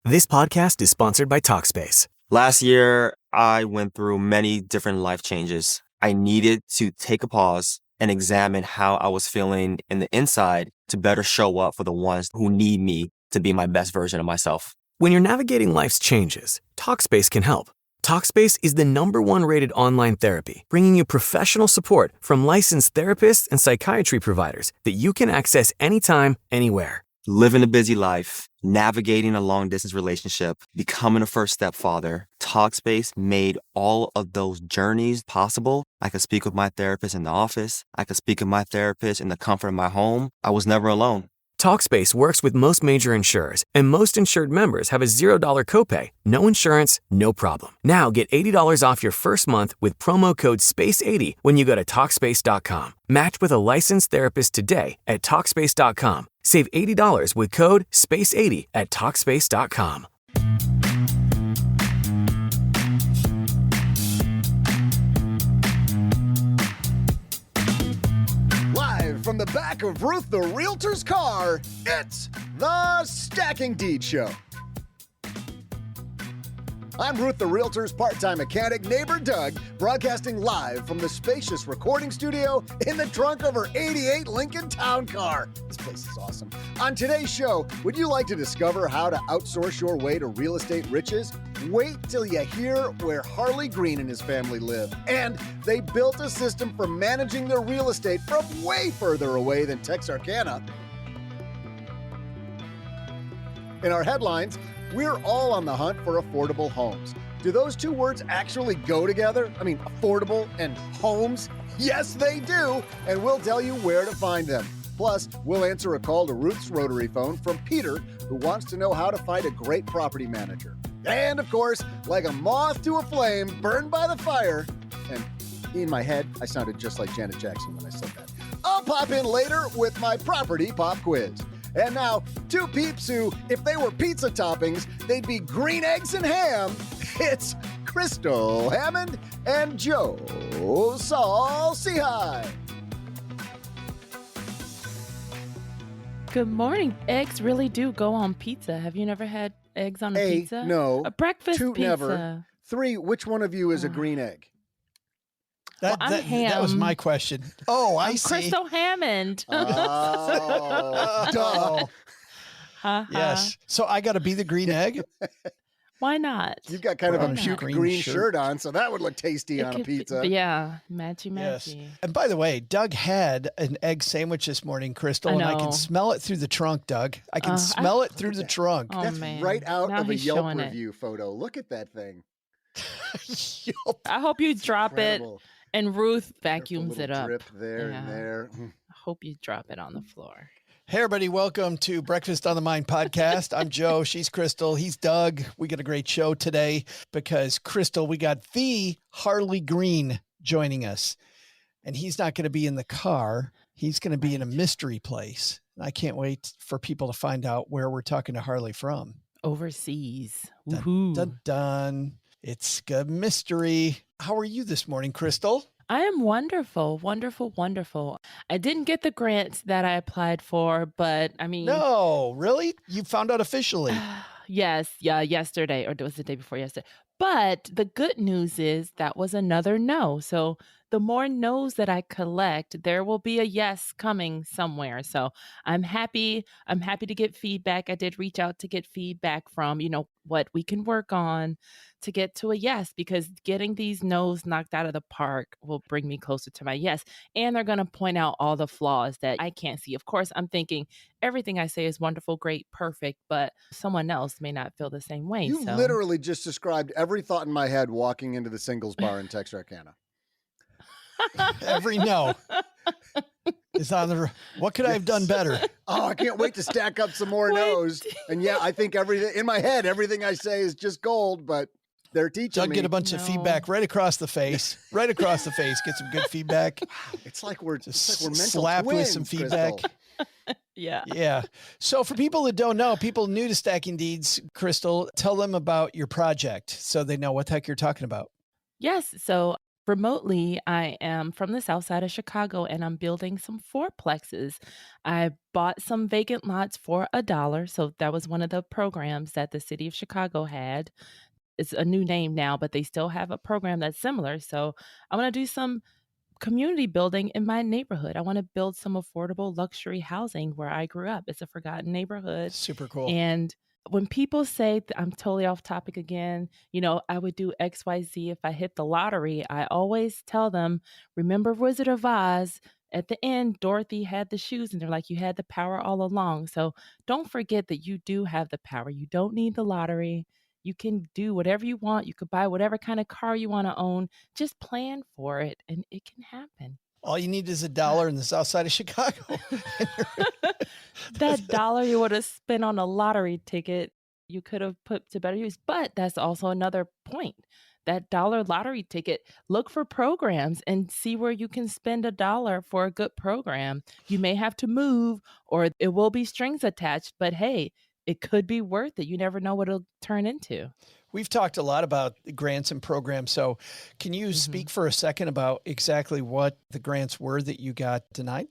This podcast is sponsored by Talkspace. Last year, I went through many different life changes. I needed to take a pause and examine how I was feeling in the inside to better show up for the ones who need me to be my best version of myself. When you're navigating life's changes, Talkspace can help. Talkspace is the #1 rated online therapy, bringing you professional support from licensed therapists and psychiatry providers that you can access anytime, anywhere. Living a busy life, navigating a long-distance relationship, becoming a first-step father, Talkspace made all of those journeys possible. I could speak with my therapist in the office. I could speak with my therapist in the comfort of my home. I was never alone. Talkspace works with most major insurers, and most insured members have a $0 copay. No insurance, no problem. Now get $80 off your first month with promo code SPACE80 when you go to Talkspace.com. Match with a licensed therapist today at Talkspace.com. Save $80 with code SPACE80 at Talkspace.com. From the back of Ruth the Realtor's car, it's the Stacking Deed Show. I'm Ruth the Realtor's part-time mechanic neighbor Doug, broadcasting live from the spacious recording studio in the trunk of her '88 Lincoln Town Car. This place is awesome. On today's show, would you like to discover how to outsource your way to real estate riches? Wait till you hear where Harley Green and his family live. And they built a system for managing their real estate from way further away than Texarkana. In our headlines, we're all on the hunt for affordable homes. Do those two words actually go together? I mean, affordable and homes? Yes, they do, and we'll tell you where to find them. Plus, we'll answer a call to Ruth's Rotary phone from Peter, who wants to know how to find a great property manager. And of course, like a moth to a flame, burned by the fire. And in my head, I sounded just like Janet Jackson when I said that. I'll pop in later with my property pop quiz. And now, two peeps who, if they were pizza toppings, they'd be green eggs and ham. It's Crystal Hammond and Joe Saul Seahigh. Good morning. Eggs really do go on pizza. Have you never had eggs on a pizza? No. A breakfast Two, pizza. never. Three, which one of you is a green egg? That was my question. Oh, I see. Crystal Hammond. Oh, duh. Yes. So I got to be the green egg? Why not? You've got kind of a puke green shirt. shirt on, so that would look tasty on a pizza. Yeah, matchy. Yes. And by the way, Doug had an egg sandwich this morning, Crystal, and I can smell it through the trunk, Doug. I can smell it through the trunk. Oh, That's man. right out Now of a he's Yelp showing review photo. Look at that thing. I hope you drop Incredible. it and Ruth Careful vacuums little it up. drip there Yeah. and there. I hope you drop it on the floor. Hey, everybody. Welcome to Breakfast on the Mind podcast. I'm Joe. She's Crystal. He's Doug. We got a great show today because, Crystal, we got the Harley Green joining us. And he's not going to be in the car. He's going to be in a mystery place. And I can't wait for people to find out where we're talking to Harley from. Overseas. Dun, Woohoo. dun, dun. It's a mystery. How are you this morning, Crystal? I am wonderful, wonderful, wonderful. I didn't get the grants that I applied for, but I mean... No, really? You found out officially? Yes, yeah, yesterday, or it was the day before yesterday. But the good news is that was another no. So the more no's that I collect, there will be a yes coming somewhere. So I'm happy. I'm happy to get feedback. I did reach out to get feedback from, what we can work on to get to a yes, because getting these no's knocked out of the park will bring me closer to my yes. And they're going to point out all the flaws that I can't see. Of course, I'm thinking everything I say is wonderful, great, perfect, but someone else may not feel the same way. You literally just described every thought in my head walking into the singles bar in Texarkana. Every no is on the. What could I have done better? Oh, I can't wait to stack up some more no's. And yeah, I think everything in my head, everything I say is just gold, but they're teaching Doug, me. get a bunch of feedback right across the face. Right across the face. Get some good feedback. It's like we're Just mental slap with twins, some feedback. Crystal. Yeah. Yeah. So for people that don't know, people new to Stacking Deeds, Crystal, tell them about your project so they know what the heck you're talking about. Yes. So Remotely, I am from the south side of Chicago and I'm building some fourplexes. I bought some vacant lots for $1. So that was one of the programs that the city of Chicago had. It's a new name now, but they still have a program that's similar. So I want to do some community building in my neighborhood. I want to build some affordable luxury housing where I grew up. It's a forgotten neighborhood. Super cool. And when people say, I'm totally off topic again, I would do XYZ if I hit the lottery, I always tell them, remember Wizard of Oz? At the end, Dorothy had the shoes, and they're like, you had the power all along. So don't forget that you do have the power. You don't need the lottery. You can do whatever you want. You could buy whatever kind of car you want to own. Just plan for it, and it can happen. All you need is $1 in the south side of Chicago. That dollar you would have spent on a lottery ticket, you could have put to better use. But that's also another point. That dollar lottery ticket, look for programs and see where you can spend $1 for a good program. You may have to move or it will be strings attached, but hey, it could be worth it. You never know what it'll turn into. We've talked a lot about grants and programs. So can you speak for a second about exactly what the grants were that you got denied?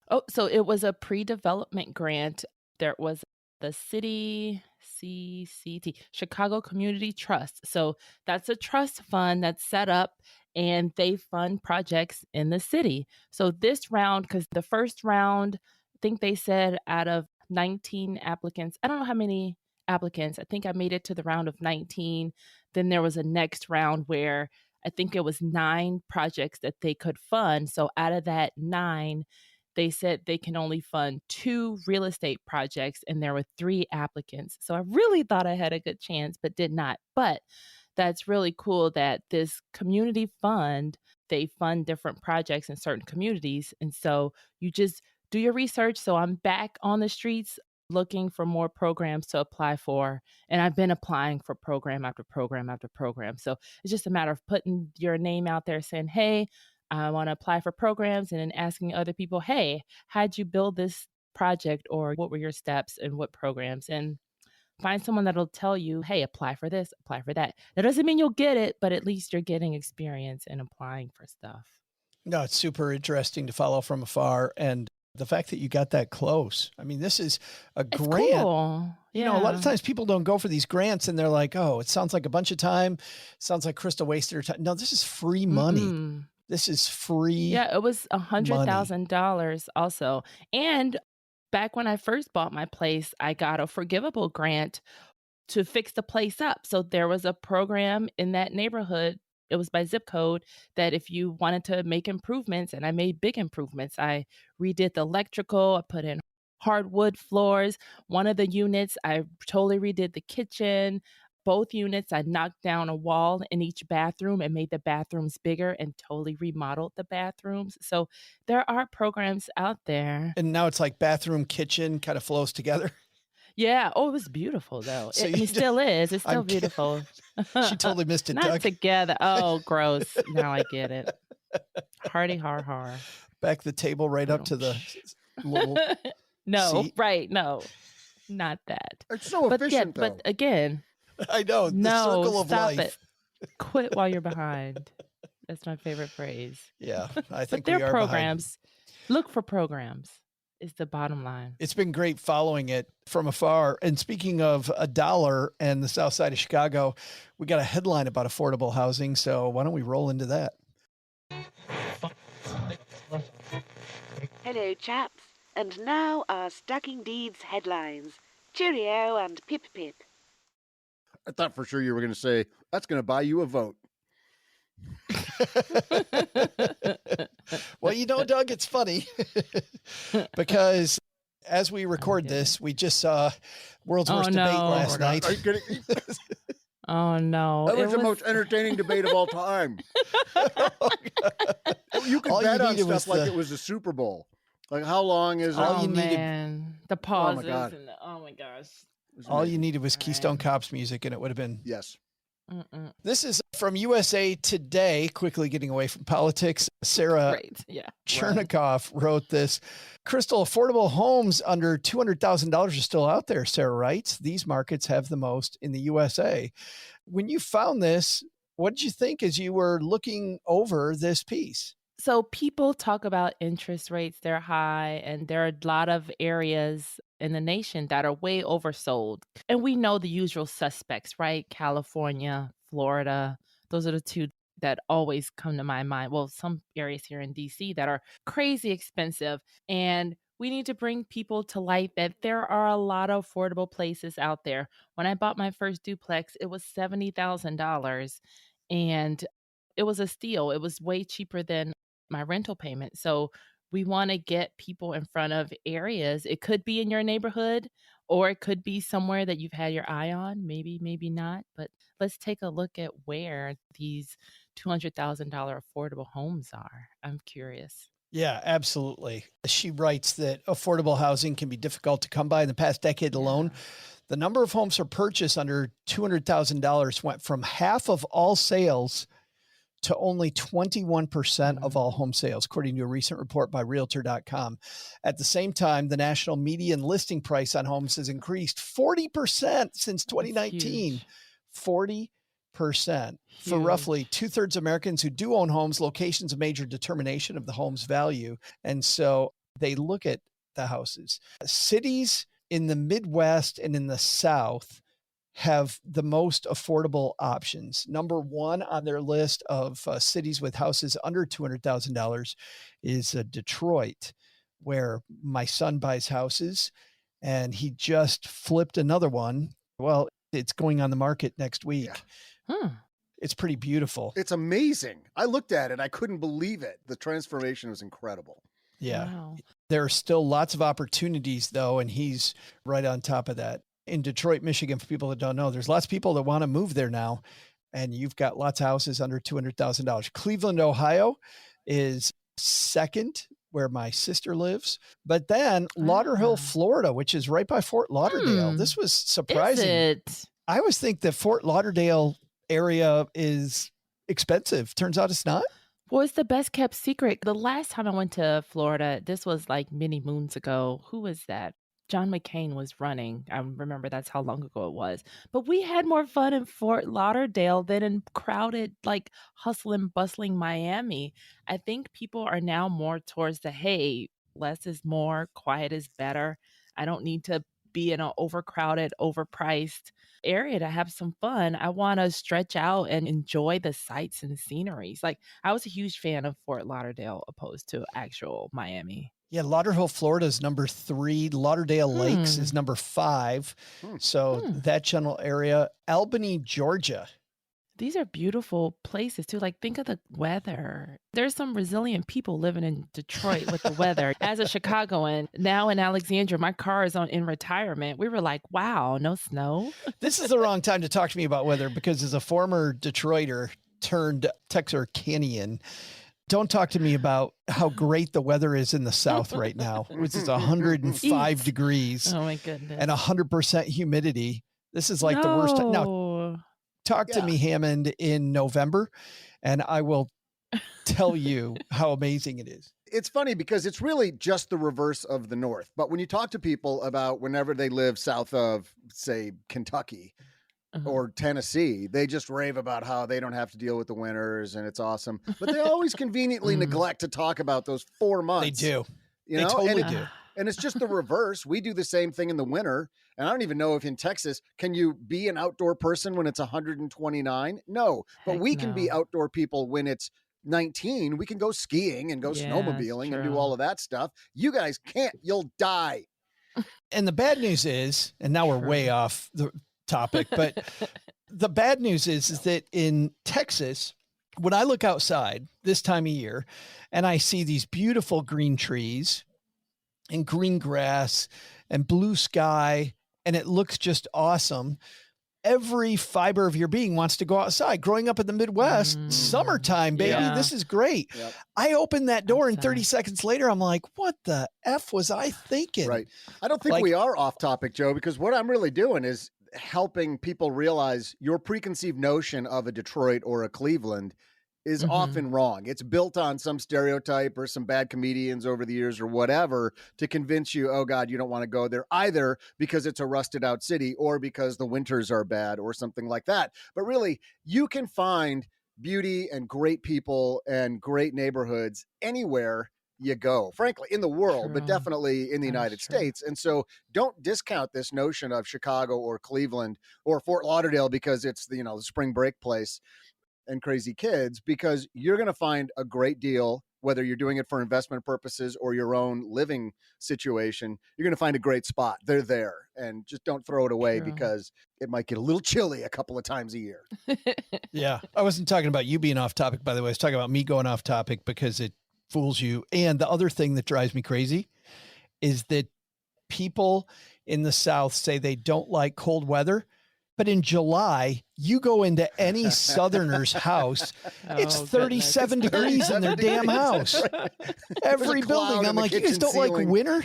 Oh, so it was a pre-development grant. There was the city CCT, Chicago Community Trust. So that's a trust fund that's set up and they fund projects in the city. So this round, because the first round, I think they said out of 19 applicants, I don't know how many applicants, I think I made it to the round of 19. Then there was a next round where I think it was 9 projects that they could fund. So out of that 9, they said they can only fund 2 real estate projects and there were 3 applicants. So I really thought I had a good chance, but did not. But that's really cool that this community fund, they fund different projects in certain communities. And so you just do your research. So I'm back on the streets looking for more programs to apply for. And I've been applying for program after program after program. So it's just a matter of putting your name out there saying, hey, I want to apply for programs, and then asking other people, hey, how'd you build this project, or what were your steps and what programs? And find someone that'll tell you, hey, apply for this, apply for that. That doesn't mean you'll get it, but at least you're getting experience in applying for stuff. No, it's super interesting to follow from afar. And the fact that you got that close. I mean, this is a grant. Cool. Yeah. A lot of times people don't go for these grants and they're like, oh, it sounds like a bunch of time. Sounds like Crystal wasted her time. No, this is free money. Mm-mm. This is free. Yeah, it was $100,000 also. And back when I first bought my place, I got a forgivable grant to fix the place up. So there was a program in that neighborhood. It was by zip code that if you wanted to make improvements, and I made big improvements, I redid the electrical, I put in hardwood floors. One of the units, I totally redid the kitchen. Both units, I knocked down a wall in each bathroom and made the bathrooms bigger and totally remodeled the bathrooms. So there are programs out there. And now it's like bathroom, kitchen kind of flows together. Yeah. Oh, it was beautiful though. So It still is. It's still I'm beautiful. She totally missed it, Not Doug. together. Oh, gross. Now I get it. Hardy har har. Back the table right up to the little No, seat. right. No, not that. It's so efficient, though. But again, I know. The no, circle of stop life. it. Quit while you're behind. That's my favorite phrase. Yeah, I But think there we are are programs. Look for programs is the bottom line. It's been great following it from afar. And speaking of $1 and the south side of Chicago, we got a headline about affordable housing. So why don't we roll into that? Hello, chaps. And now our Stacking Deeds headlines. Cheerio and pip pip. I thought for sure you were going to say, that's going to buy you a vote. Well, Doug, it's funny because as we record this, we just saw World's Worst Debate last night. Are you kidding? Oh, no. That was the most entertaining debate of all time. You could bet on stuff like it was the Super Bowl. Like, how long is it? All you needed- man. The pauses. God. And oh, my gosh. All you needed was Keystone Cops music and it would have been. Yes. Mm-mm. This is from USA Today, quickly getting away from politics. Sarah Great. Yeah. Chernikoff wrote this. Crystal, affordable homes under $200,000 are still out there, Sarah writes. These markets have the most in the USA. When you found this, What did you think as you were looking over this piece? So people talk about interest rates, they're high, and there are a lot of areas in the nation that are way oversold. And we know the usual suspects, right? California, Florida, those are the two that always come to my mind. Well, some areas here in DC that are crazy expensive. And we need to bring people to light that there are a lot of affordable places out there. When I bought my first duplex, it was $70,000 and it was a steal. It was way cheaper than my rental payment. So we want to get people in front of areas. It could be in your neighborhood or it could be somewhere that you've had your eye on, maybe, maybe not. But let's take a look at where these $200,000 affordable homes are. I'm curious. Yeah, absolutely. She writes that affordable housing can be difficult to come by. In the past decade alone, the number of homes for purchase under $200,000 went from half of all sales to only 21% of all home sales, according to a recent report by Realtor.com. At the same time, the national median listing price on homes has increased 40% since 2019. 40%. For roughly 2/3 Americans who do own homes, location's a major determination of the home's value. And so they look at the houses. Cities in the Midwest and in the South have the most affordable options. Number one on their list of cities with houses under $200,000 is Detroit, where my son buys houses, and he just flipped another one. Well, it's going on the market next week. Yeah. It's pretty beautiful. It's amazing. I looked at it. I couldn't believe it. The transformation was incredible. Yeah. Wow. There are still lots of opportunities, though, and he's right on top of that. In Detroit, Michigan, for people that don't know, there's lots of people that want to move there now, and you've got lots of houses under $200,000. Cleveland, Ohio is second, where my sister lives, but then Lauderhill, Florida, which is right by Fort Lauderdale. This was surprising. Is it? I always think the Fort Lauderdale area is expensive. Turns out it's not. Well, it's the best kept secret. The last time I went to Florida, this was like many moons ago. Who was that? John McCain was running. I remember that's how long ago it was. But we had more fun in Fort Lauderdale than in crowded, like hustling, bustling Miami. I think people are now more towards the, hey, less is more, quiet is better. I don't need to be in an overcrowded, overpriced area to have some fun. I want to stretch out and enjoy the sights and sceneries. Like I was a huge fan of Fort Lauderdale opposed to actual Miami. Yeah, Lauderhill, Florida is number 3. Lauderdale Lakes is number 5. So that general area. Albany, Georgia. These are beautiful places too. Like think of the weather. There's some resilient people living in Detroit with the weather. As a Chicagoan, now in Alexandria, my car is in retirement. We were like, wow, no snow. This is the wrong time to talk to me about weather because as a former Detroiter turned Texarkanian, don't talk to me about how great the weather is in the South right now, which is 105 degrees. Oh my goodness. And 100% humidity. This is like the worst time. Now, talk to me, Hammond, in November, and I will tell you how amazing it is. It's funny because it's really just the reverse of the North. But when you talk to people about whenever they live south of, say, Kentucky, or Tennessee, they just rave about how they don't have to deal with the winters and it's awesome. But they always conveniently neglect to talk about those 4 months. They do. You They know? totally and do. And it's just the reverse. We do the same thing in the winter. And I don't even know if in Texas, can you be an outdoor person when it's 129? No. But Heck we can be no. outdoor people when it's 19. We can go skiing and go Yeah, snowmobiling and do true. all of that stuff. You guys can't. You'll die. And the bad news is, and now we're way off the topic, but the bad news is that in Texas, when I look outside this time of year and I see these beautiful green trees and green grass and blue sky, and it looks just awesome, every fiber of your being wants to go outside. Growing up in the Midwest, summertime, baby, Yeah. this is great. Yep. I open that door and Outside. 30 seconds later, I'm like, what the F was I thinking? Right. I don't think Like- we are off topic, Joe, because what I'm really doing is helping people realize your preconceived notion of a Detroit or a Cleveland is often wrong. It's built on some stereotype or some bad comedians over the years or whatever to convince you, oh God, you don't want to go there, either because it's a rusted out city or because the winters are bad or something like that. But really, you can find beauty and great people and great neighborhoods anywhere you go, frankly, in the world, but definitely in the United States. And so don't discount this notion of Chicago or Cleveland or Fort Lauderdale because it's the spring break place and crazy kids, because you're going to find a great deal, whether you're doing it for investment purposes or your own living situation. You're going to find a great spot. They're there, and just don't throw it away because it might get a little chilly a couple of times a year. Yeah. I wasn't talking about you being off topic, by the way. I was talking about me going off topic because it fools you. And the other thing that drives me crazy is that people in the South say they don't like cold weather, but in July, you go into any Southerner's house, it's 37 degrees in their damn house. Right. Every building. I'm like, you guys don't like winter?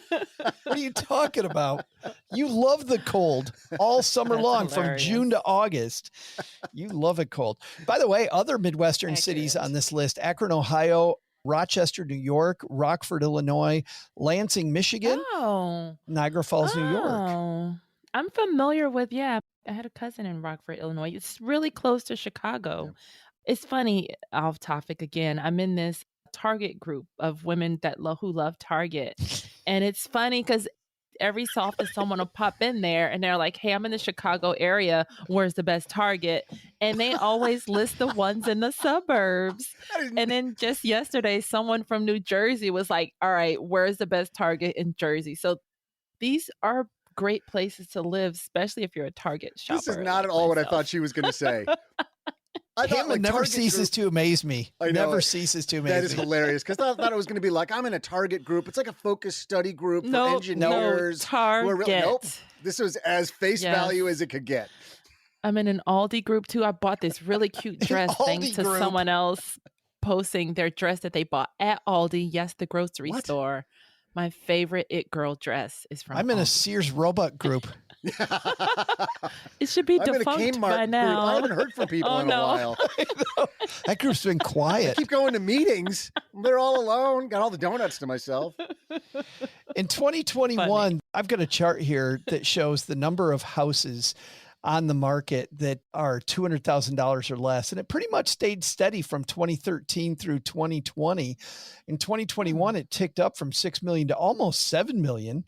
What are you talking about? You love the cold all summer long, from June to August. You love it cold. By the way, other Midwestern cities on this list: Akron, Ohio, Rochester, New York, Rockford, Illinois, Lansing, Michigan, Niagara Falls, New York. I'm familiar with, I had a cousin in Rockford, Illinois. It's really close to Chicago. Yeah. It's funny, off topic again. I'm in this Target group of women who love Target. And it's funny because every so often someone will pop in there and they're like, hey, I'm in the Chicago area. Where's the best Target? And they always list the ones in the suburbs. And then just yesterday, someone from New Jersey was like, all right, where's the best Target in Jersey? So these are great places to live, especially if you're a Target shopper. This is not at all what I thought she was going to say. Hammond never ceases to amaze me. Never ceases to amaze me. That is hilarious, because I thought it was going to be like, I'm in a Target group. It's like a focus study group for engineers. Target. Nope. This was as face value as it could get. I'm in an Aldi group too. I bought this really cute dress thanks to someone else posting their dress that they bought at Aldi. Yes, the grocery store. My favorite It Girl dress is from I'm in a Sears Roebuck group. It should be defunct by now. Group. I haven't heard from people in a while. That group's been quiet. I keep going to meetings. They're all alone. Got all the donuts to myself. In 2021, I've got a chart here that shows the number of houses on the market that are $200,000 or less. And it pretty much stayed steady from 2013 through 2020. In 2021, it ticked up from 6 million to almost 7 million.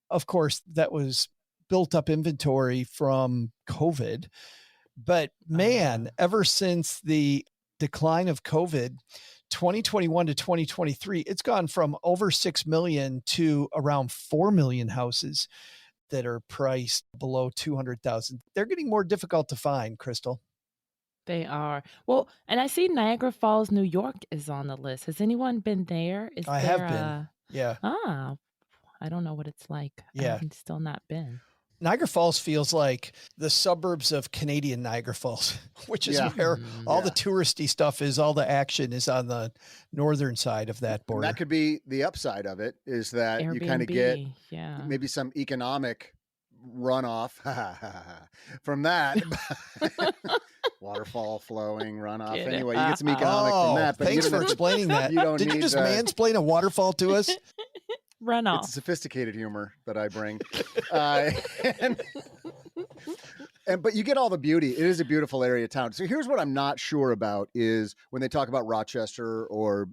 Of course, that was built up inventory from COVID. But man, ever since the decline of COVID, 2021 to 2023, it's gone from over 6 million to around 4 million houses that are priced below 200,000. They're getting more difficult to find, Crystal. They are. Well, and I see Niagara Falls, New York is on the list. Has anyone been there? I have been. Yeah. I don't know what it's like. Yeah. I've still not been. Niagara Falls feels like the suburbs of Canadian Niagara Falls, which is where all the touristy stuff is. All the action is on the northern side of that border. And that could be the upside of it, is that Airbnb, you kind of get maybe some economic runoff from that. Waterfall flowing runoff. Anyway, you get some economic from that. But thanks for explaining that. Did you just mansplain a waterfall to us? Runoff. It's a sophisticated humor that I bring. But you get all the beauty. It is a beautiful area of town. So here's what I'm not sure about is when they talk about Rochester or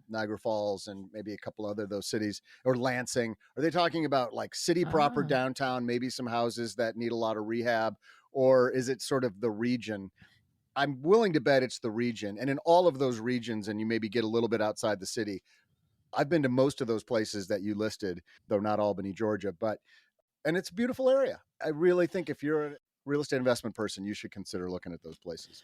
Niagara Falls and maybe a couple other those cities, or Lansing, are they talking about like city proper downtown, maybe some houses that need a lot of rehab, or is it sort of the region? I'm willing to bet it's the region. And in all of those regions, and you maybe get a little bit outside the city, I've been to most of those places that you listed, though not Albany, Georgia, and it's a beautiful area. I really think if you're a real estate investment person, you should consider looking at those places.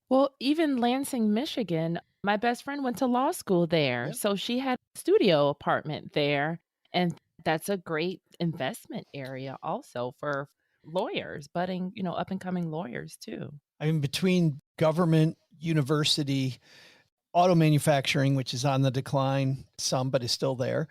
Well, even Lansing, Michigan, my best friend went to law school there. Yeah. So she had a studio apartment there. And that's a great investment area also for lawyers, budding, up and coming lawyers too. I mean, between government, university, auto manufacturing, which is on the decline some, but is still there.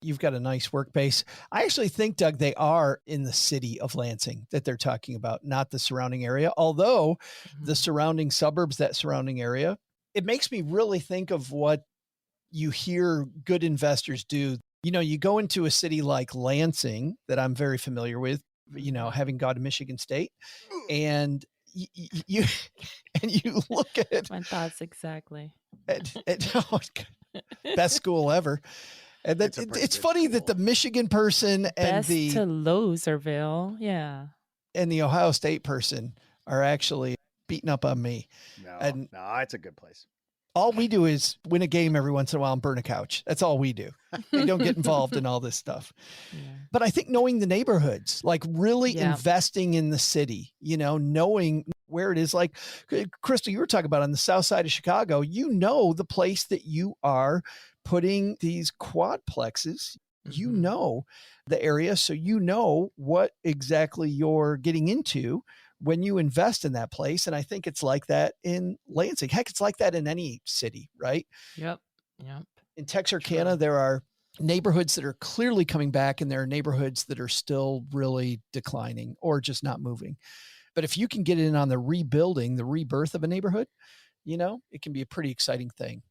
You've got a nice work base. I actually think, Doug, they are in the city of Lansing that they're talking about, not the surrounding area. Although the surrounding suburbs, that surrounding area, it makes me really think of what you hear good investors do. You know, you go into a city like Lansing that I'm very familiar with, you know, having gone to Michigan State, and you and you look at My thoughts exactly. Best school ever. And that it's funny that the Michigan person and Best to Loserville. Yeah. and the Ohio State person are actually beating up on me. No, And it's a good place. all we do is win a game every once in a while and burn a couch. That's all we do. We don't get involved in all this stuff. Yeah. But I think knowing the neighborhoods, like really investing in the city, you know, knowing where it is. Like Crystal, you were talking about on the south side of Chicago, you know, the place that you are putting these quadplexes, you know the area. So you know what exactly you're getting into when you invest in that place. And I think it's like that in Lansing. Heck, it's like that in any city, right? Yep. In Texarkana, there are neighborhoods that are clearly coming back, and there are neighborhoods that are still really declining or just not moving. But if you can get in on the rebuilding, the rebirth of a neighborhood, you know, it can be a pretty exciting thing.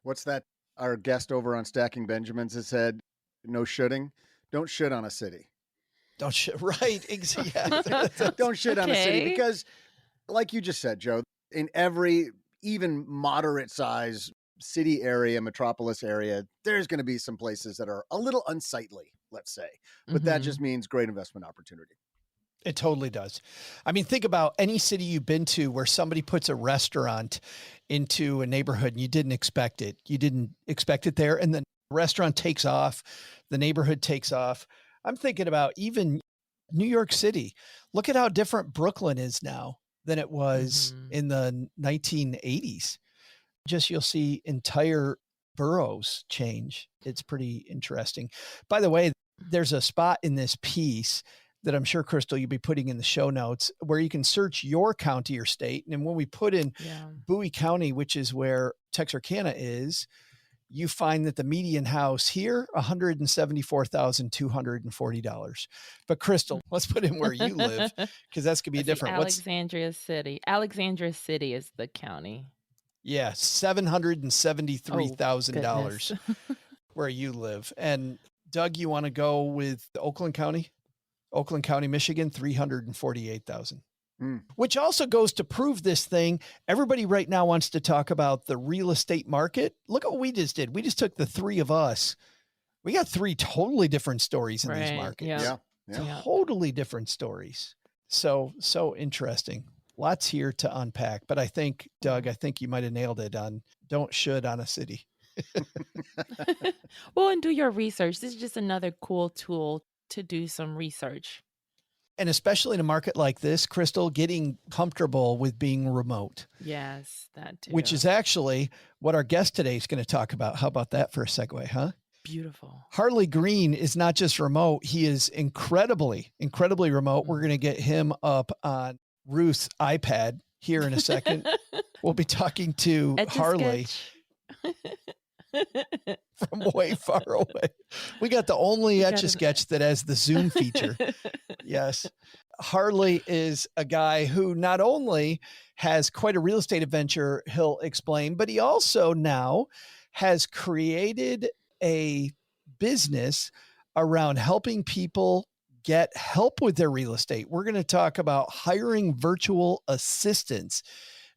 What's that? Our guest over on Stacking Benjamins has said, no shitting. Don't shit on a city. Don't shit. Right. Exactly. Don't shit on a city because, like you just said, Joe, in every even moderate size city area, metropolis area, there's going to be some places that are a little unsightly, let's say. But that just means great investment opportunity. It totally does. I mean, think about any city you've been to where somebody puts a restaurant into a neighborhood and you didn't expect it. You didn't expect it there. And then the restaurant takes off, the neighborhood takes off. I'm thinking about even New York City. Look at how different Brooklyn is now than it was in the 1980s. Just you'll see entire boroughs change. It's pretty interesting. By the way, there's a spot in this piece that I'm sure, Crystal, you'll be putting in the show notes where you can search your county or state. And when we put in Bowie County, which is where Texarkana is, you find that the median house here, $174,240. But Crystal, let's put in where you live, because that's going to be different. Alexandria City. Alexandria City is the county. Yeah, $773,000 where you live. And Doug, you want to go with Oakland County? Oakland County, Michigan, $348,000. Which also goes to prove this thing. Everybody right now wants to talk about the real estate market. Look at what we just did. We just took the three of us. We got three totally different stories in these markets. Yeah. Totally different stories. So interesting. Lots here to unpack. But I think, Doug, you might have nailed it on don't should on a city. Well, and do your research. This is just another cool tool to do some research. And especially in a market like this, Crystal, getting comfortable with being remote. Yes, that too. Which is actually what our guest today is going to talk about. How about that for a segue, huh? Beautiful. Harley Green is not just remote. He is incredibly remote. We're going to get him up on Ruth's iPad here in a second. We'll be talking to Harley from way far away. We got the only Etch-a-Sketch that has the Zoom feature. Yes. Harley is a guy who not only has quite a real estate adventure, he'll explain, but he also now has created a business around helping people get help with their real estate. We're going to talk about hiring virtual assistants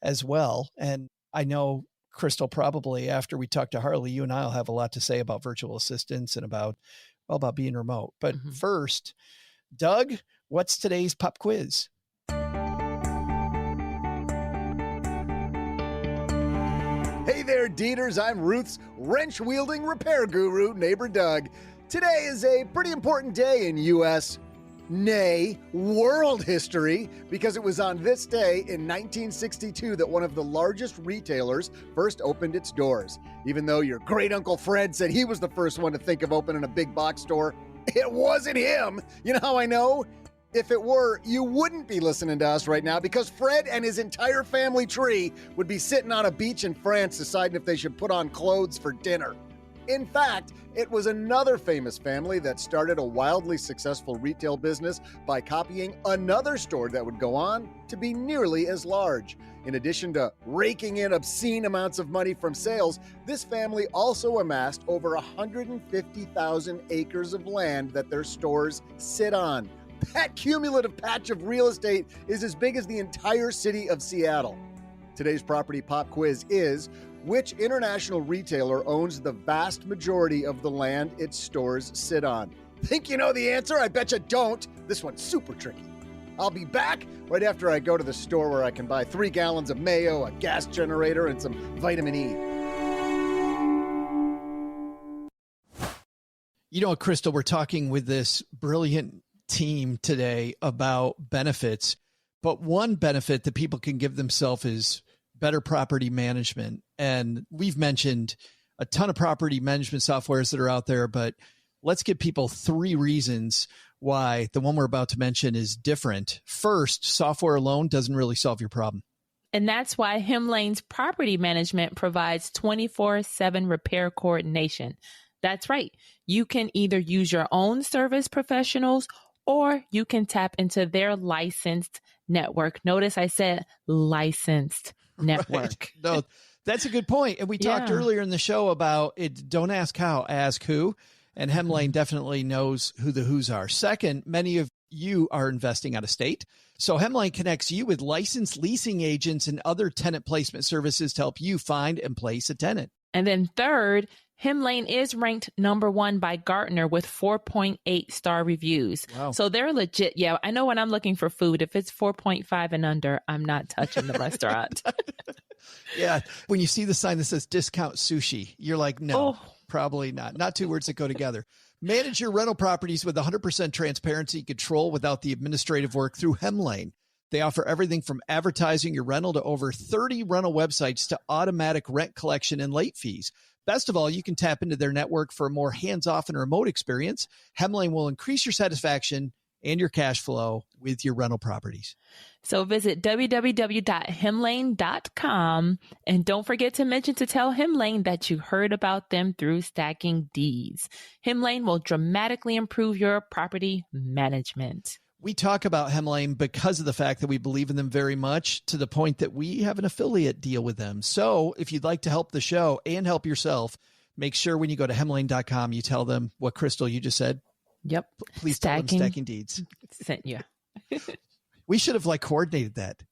as well. And I know, Crystal, probably after we talk to Harley, you and I will have a lot to say about virtual assistants and about being remote. But first, Doug, what's today's pop quiz? Hey there, Deeters. I'm Ruth's wrench-wielding repair guru, neighbor Doug. Today is a pretty important day in U.S., nay, world history, because it was on this day in 1962 that one of the largest retailers first opened its doors. Even though your great Uncle Fred said he was the first one to think of opening a big box store, it wasn't him. You know how I know? If it were, you wouldn't be listening to us right now, because Fred and his entire family tree would be sitting on a beach in France deciding if they should put on clothes for dinner. In fact, it was another famous family that started a wildly successful retail business by copying another store that would go on to be nearly as large. In addition to raking in obscene amounts of money from sales, this family also amassed over 150,000 acres of land that their stores sit on. That cumulative patch of real estate is as big as the entire city of Seattle. Today's property pop quiz is: which international retailer owns the vast majority of the land its stores sit on? Think you know the answer? I bet you don't. This one's super tricky. I'll be back right after I go to the store where I can buy 3 gallons of mayo, a gas generator, and some vitamin E. You know, Crystal, we're talking with this brilliant team today about benefits, but one benefit that people can give themselves is better property management. And we've mentioned a ton of property management softwares that are out there, but let's give people 3 reasons why the one we're about to mention is different. First, software alone doesn't really solve your problem. And that's why Hemlane's property management provides 24/7 repair coordination. That's right. You can either use your own service professionals or you can tap into their licensed network. Notice I said licensed network. Right. No, that's a good point. And we talked earlier in the show about it. Don't ask how, ask who. And Hemlane definitely knows who the who's are. Second, many of you are investing out of state. So Hemlane connects you with licensed leasing agents and other tenant placement services to help you find and place a tenant. And then third, Hemlane is ranked #1 by Gartner with 4.8 star reviews. Wow. So they're legit. Yeah, I know when I'm looking for food, if it's 4.5 and under, I'm not touching the restaurant. Yeah. When you see the sign that says discount sushi, you're like, no, probably not. Not 2 words that go together. Manage your rental properties with 100% transparency and control without the administrative work through Hemlane. They offer everything from advertising your rental to over 30 rental websites to automatic rent collection and late fees. Best of all, you can tap into their network for a more hands-off and remote experience. Hemlane will increase your satisfaction and your cash flow with your rental properties. So visit www.hemlane.com and don't forget to mention to tell Hemlane that you heard about them through Stacking Deeds. Hemlane will dramatically improve your property management. We talk about Hemlane because of the fact that we believe in them very much, to the point that we have an affiliate deal with them. So if you'd like to help the show and help yourself, make sure when you go to hemlane.com, you tell them what, Crystal, you just said. Yep. Please tell them Stacking Deeds. Sent you. We should have coordinated that.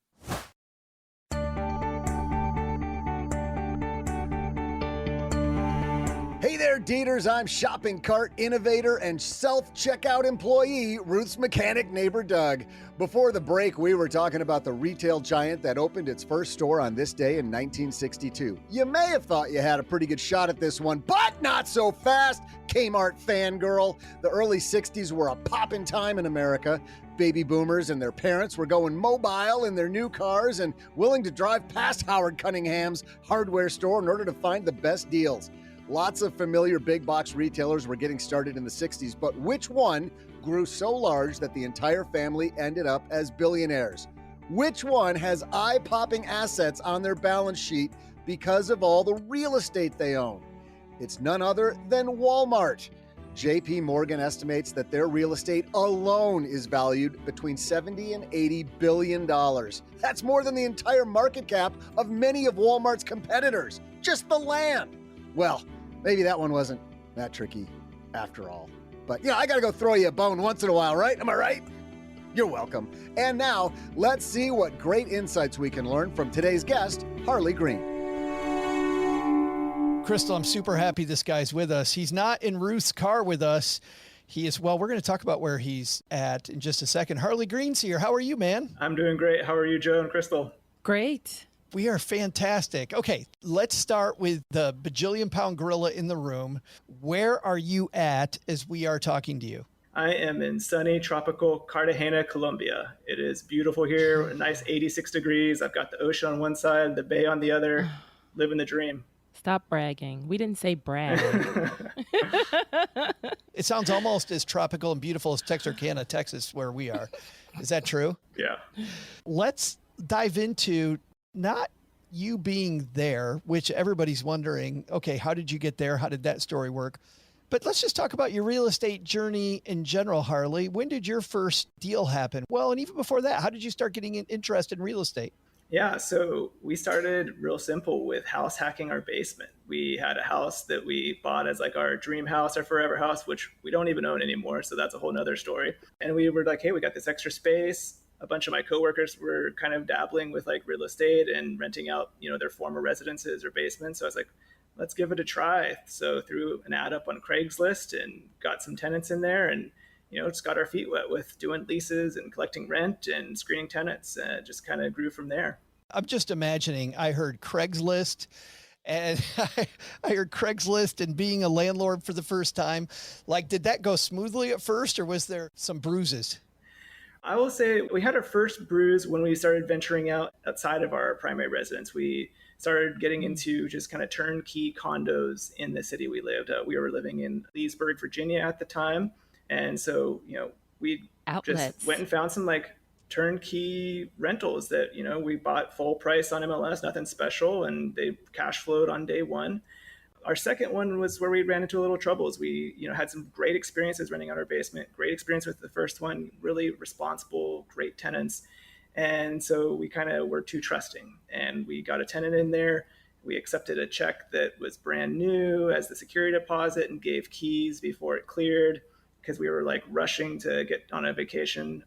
Hey there, Deeters. I'm shopping cart innovator and self-checkout employee, Ruth's mechanic neighbor, Doug. Before the break, we were talking about the retail giant that opened its first store on this day in 1962. You may have thought you had a pretty good shot at this one, but not so fast, Kmart fangirl. The early 60s were a poppin' time in America. Baby boomers and their parents were going mobile in their new cars and willing to drive past Howard Cunningham's hardware store in order to find the best deals. Lots of familiar big box retailers were getting started in the 60s, but which one grew so large that the entire family ended up as billionaires? Which one has eye-popping assets on their balance sheet because of all the real estate they own? It's none other than Walmart. JP Morgan estimates that their real estate alone is valued between $70 and $80 billion. That's more than the entire market cap of many of Walmart's competitors. Just the land. Well, maybe that one wasn't that tricky after all. But, I got to go throw you a bone once in a while, right? Am I right? You're welcome. And now, let's see what great insights we can learn from today's guest, Harley Green. Crystal, I'm super happy this guy's with us. He's not in Ruth's car with us. He is, we're going to talk about where he's at in just a second. Harley Green's here. How are you, man? I'm doing great. How are you, Joe and Crystal? Great. We are fantastic. Okay, let's start with the bajillion-pound gorilla in the room. Where are you at as we are talking to you? I am in sunny, tropical Cartagena, Colombia. It is beautiful here, a nice 86 degrees. I've got the ocean on one side, the bay on the other, living the dream. Stop bragging. We didn't say brag. It sounds almost as tropical and beautiful as Texarkana, Texas, where we are. Is that true? Yeah. Let's dive into not you being there, which everybody's wondering, okay, how did you get there? How did that story work? But let's just talk about your real estate journey in general, Harley. When did your first deal happen? Well, and even before that, how did you start getting interested in real estate? Yeah, so we started real simple with house hacking our basement. We had a house that we bought as like our dream house, our forever house, which we don't even own anymore. So that's a whole nother story. And we were like, hey, we got this extra space. A bunch of my coworkers were kind of dabbling with like real estate and renting out, their former residences or basements. So I was like, let's give it a try. So threw an ad up on Craigslist and got some tenants in there and just got our feet wet with doing leases and collecting rent and screening tenants, and just kind of grew from there. I'm just imagining, I heard Craigslist and I heard Craigslist and being a landlord for the first time. Like, did that go smoothly at first, or was there some bruises? I will say we had our first bruise when we started venturing outside of our primary residence. We started getting into just kind of turnkey condos in the city we lived. We were living in Leesburg, Virginia at the time. And so, we just went and found some like turnkey rentals that, we bought full price on MLS, nothing special, and they cash flowed on day one. Our second one was where we ran into a little troubles. We, had some great experiences renting out our basement, great experience with the first one, really responsible, great tenants. And so we kind of were too trusting, and we got a tenant in there. We accepted a check that was brand new as the security deposit and gave keys before it cleared, because we were like rushing to get on a vacation,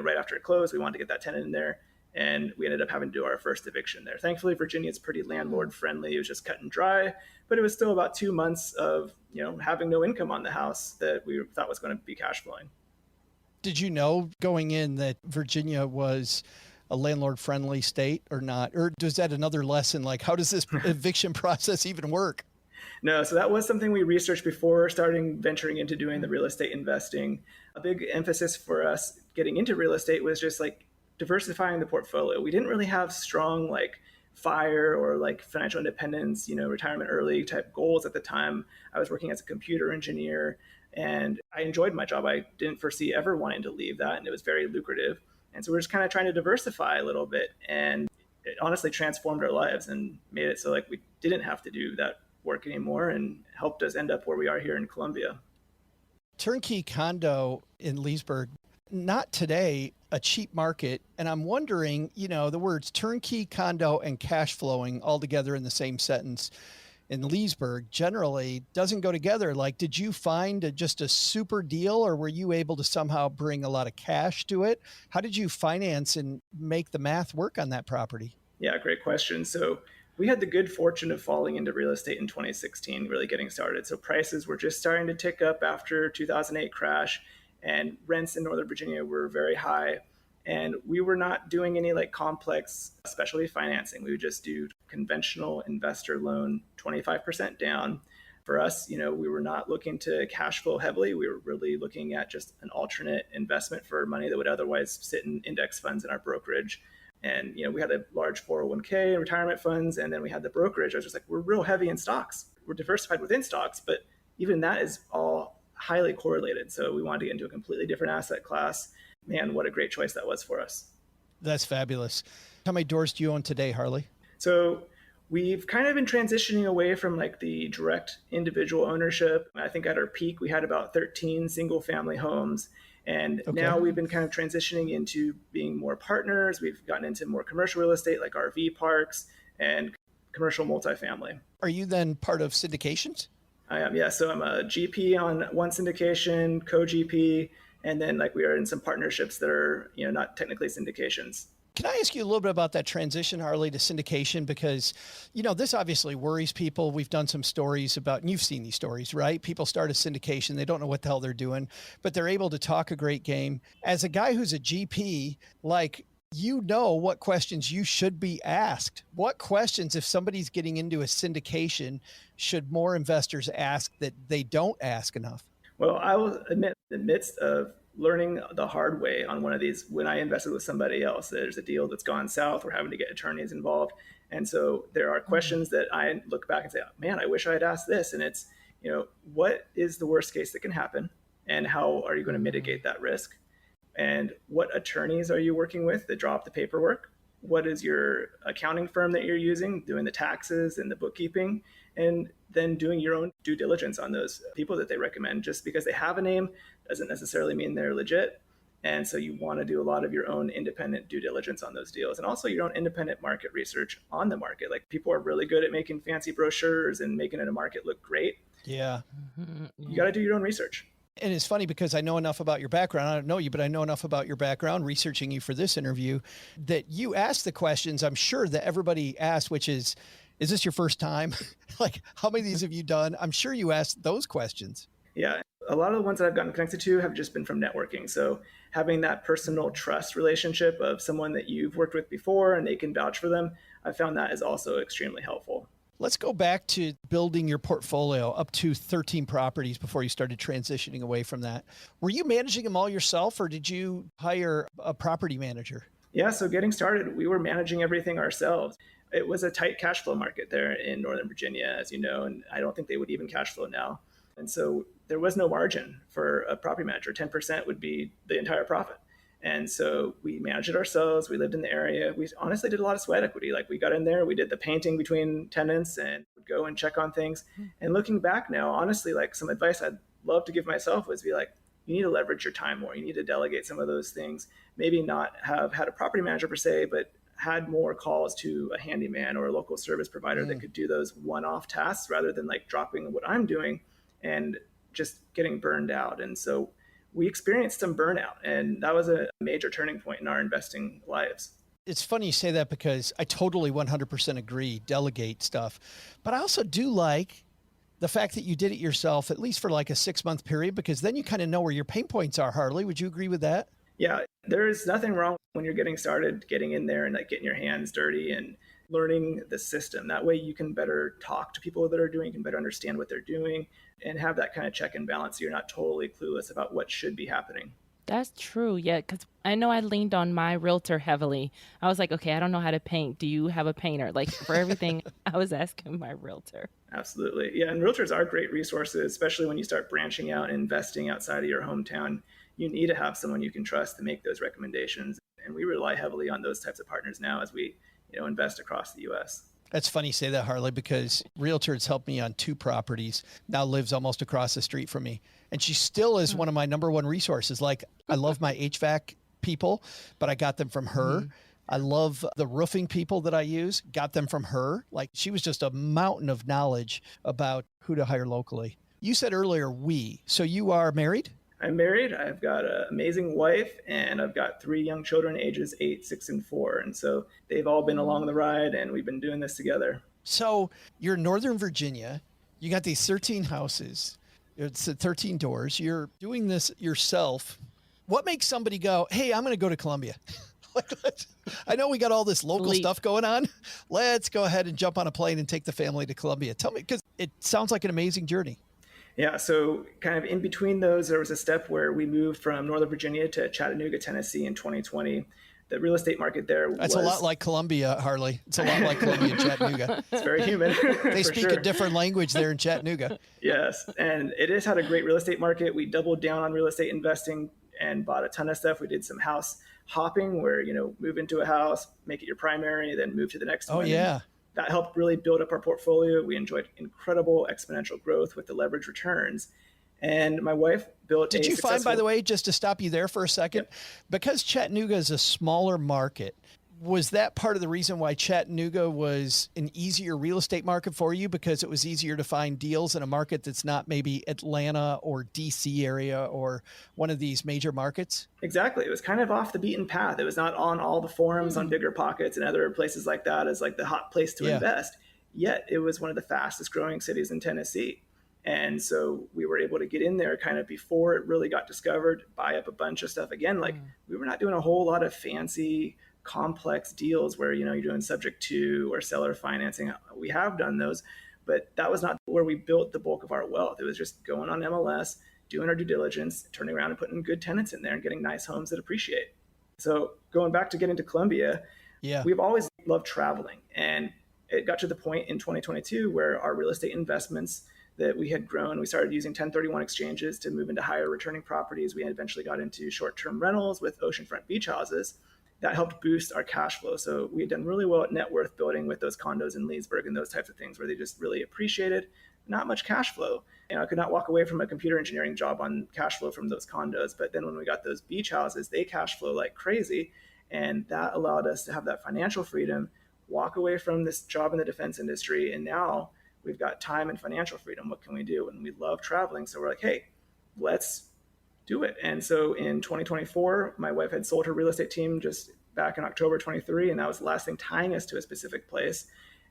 right after it closed. We wanted to get that tenant in there, and we ended up having to do our first eviction there. Thankfully, Virginia is pretty landlord friendly. It was just cut and dry, but it was still about 2 months of, having no income on the house that we thought was going to be cash flowing. Did you know going in that Virginia was a landlord friendly state or not? Or is that another lesson? Like, how does this eviction process even work? No, so that was something we researched before starting venturing into doing the real estate investing. A big emphasis for us getting into real estate was just like diversifying the portfolio. We didn't really have strong like FIRE or like financial independence, retirement early type goals at the time. I was working as a computer engineer and I enjoyed my job. I didn't foresee ever wanting to leave that, and it was very lucrative. And so we're just kind of trying to diversify a little bit, and it honestly transformed our lives and made it so like we didn't have to do that work anymore, and helped us end up where we are here in Columbia. Turnkey condo in Leesburg, not today, a cheap market. And I'm wondering, the words turnkey condo and cash flowing all together in the same sentence in Leesburg generally doesn't go together. Like, did you find just a super deal, or were you able to somehow bring a lot of cash to it? How did you finance and make the math work on that property? Yeah, great question. So we had the good fortune of falling into real estate in 2016, really getting started. So prices were just starting to tick up after 2008 crash, and rents in Northern Virginia were very high. And we were not doing any like complex specialty financing. We would just do conventional investor loan, 25% down. For us, we were not looking to cash flow heavily. We were really looking at just an alternate investment for money that would otherwise sit in index funds in our brokerage. And, we had a large 401k and retirement funds. And then we had the brokerage. I was just like, we're real heavy in stocks. We're diversified within stocks, but even that is all highly correlated. So we wanted to get into a completely different asset class. Man, what a great choice that was for us. That's fabulous. How many doors do you own today, Harley? So we've kind of been transitioning away from like the direct individual ownership. I think at our peak, we had about 13 single family homes. And now we've been kind of transitioning into being more partners. We've gotten into more commercial real estate like RV parks and commercial multifamily. Are you then part of syndications? I am, yeah. So I'm a GP on one syndication, co-GP, and then like we are in some partnerships that are, not technically syndications. Can I ask you a little bit about that transition, Harley, to syndication? Because, this obviously worries people. We've done some stories about, and you've seen these stories, right? People start a syndication. They don't know what the hell they're doing, but they're able to talk a great game. As a guy who's a GP, like, what questions you should be asked. What questions, if somebody's getting into a syndication, should more investors ask that they don't ask enough? Well, I will admit, in the midst of learning the hard way on one of these, when I invested with somebody else, there's a deal that's gone south. We're having to get attorneys involved. And so there are questions that I look back and say, oh, man, I wish I had asked this. And it's, what is the worst case that can happen? And how are you going to mitigate that risk? And what attorneys are you working with that draw up the paperwork? what is your accounting firm that you're using, doing the taxes and the bookkeeping, and then doing your own due diligence on those people that they recommend. Just because they have a name doesn't necessarily mean they're legit. And so you want to do a lot of your own independent due diligence on those deals, and also your own independent market research on the market. Like, people are really good at making fancy brochures and making a market look great. Yeah. You got to do your own research. And it's funny because I know enough about your background. I don't know you, but I know enough about your background, researching you for this interview, that you asked the questions I'm sure that everybody asked, which is this your first time? Like, how many of these have you done? I'm sure you asked those questions. Yeah. A lot of the ones that I've gotten connected to have just been from networking. So having that personal trust relationship of someone that you've worked with before and they can vouch for them, I found that is also extremely helpful. Let's go back to building your portfolio up to 13 properties before you started transitioning away from that. Were you managing them all yourself, or did you hire a property manager? Yeah, so getting started, we were managing everything ourselves. It was a tight cash flow market there in Northern Virginia, as you know, and I don't think they would even cash flow now. And so there was no margin for a property manager. 10% would be the entire profit. And so we managed it ourselves. We lived in the area. We honestly did a lot of sweat equity. Like, we got in there, we did the painting between tenants and would go and check on things. And looking back now, honestly, like, some advice I'd love to give myself was be like, you need to leverage your time more. You need to delegate some of those things. Maybe not have had a property manager per se, but had more calls to a handyman or a local service provider that could do those one-off tasks rather than like dropping what I'm doing and just getting burned out. And so we experienced some burnout, and that was a major turning point in our investing lives. It's funny you say that because I totally 100% agree, delegate stuff. But I also do like the fact that you did it yourself, at least for like a 6-month period, because then you kind of know where your pain points are, Harley. Would you agree with that? Yeah, there is nothing wrong when you're getting started, getting in there and like getting your hands dirty and learning the system. That way you can better talk to people that are doing, you can better understand what they're doing and have that kind of check and balance so you're not totally clueless about what should be happening. That's true. Yeah, because I know I leaned on my realtor heavily. I was like, okay, I don't know how to paint. Do you have a painter? Like, for everything, I was asking my realtor. Absolutely. Yeah, and realtors are great resources, especially when you start branching out and investing outside of your hometown. You need to have someone you can trust to make those recommendations. And we rely heavily on those types of partners now as we invest across the U.S. That's funny you say that, Harley, because realtor has helped me on 2 properties, now lives almost across the street from me. And she still is one of my number one resources. Like, I love my HVAC people, but I got them from her. I love the roofing people that I use, got them from her. Like, she was just a mountain of knowledge about who to hire locally. You said earlier, so you are married? I'm married. I've got an amazing wife, and I've got 3 young children, ages 8, 6, and 4. And so they've all been along the ride, and we've been doing this together. So you're in Northern Virginia. You got these 13 houses. It's 13 doors. You're doing this yourself. What makes somebody go, hey, I'm going to go to Columbia? I know we got all this local stuff going on. Let's go ahead and jump on a plane and take the family to Columbia. Tell me, because it sounds like an amazing journey. Yeah, so kind of in between those, there was a step where we moved from Northern Virginia to Chattanooga, Tennessee in 2020. The real estate market there That's a lot like Columbia, Harley. It's a lot like Columbia and Chattanooga. It's very humid. They speak a different language there in Chattanooga. Yes, and it has had a great real estate market. We doubled down on real estate investing and bought a ton of stuff. We did some house hopping where, move into a house, make it your primary, then move to the next one. Oh, yeah. That helped really build up our portfolio. We enjoyed incredible exponential growth with the leverage returns. And my wife built Did you find, by the way, just to stop you there for a second, because Chattanooga is a smaller market, was that part of the reason why Chattanooga was an easier real estate market for you, because it was easier to find deals in a market that's not maybe Atlanta or DC area or one of these major markets? Exactly. It was kind of off the beaten path. It was not on all the forums on Bigger Pockets and other places like that as like the hot place to invest. Yet it was one of the fastest growing cities in Tennessee. And so we were able to get in there kind of before it really got discovered, buy up a bunch of stuff. Again, like we were not doing a whole lot of fancy complex deals where, you're doing subject to or seller financing. We have done those, but that was not where we built the bulk of our wealth. It was just going on MLS, doing our due diligence, turning around and putting good tenants in there and getting nice homes that appreciate. So going back to getting to Columbia, we've always loved traveling. And it got to the point in 2022 where our real estate investments that we had grown, we started using 1031 exchanges to move into higher returning properties. We eventually got into short-term rentals with oceanfront beach houses. that helped boost our cash flow. So we had done really well at net worth building with those condos in Leesburg and those types of things where they just really appreciated, not much cash flow. I could not walk away from a computer engineering job on cash flow from those condos. But then when we got those beach houses, they cash flow like crazy. And that allowed us to have that financial freedom, walk away from this job in the defense industry. And now we've got time and financial freedom. What can we do? And we love traveling. So we're like, hey, let's do it. And so in 2024, my wife had sold her real estate team just back in October 23, and that was the last thing tying us to a specific place.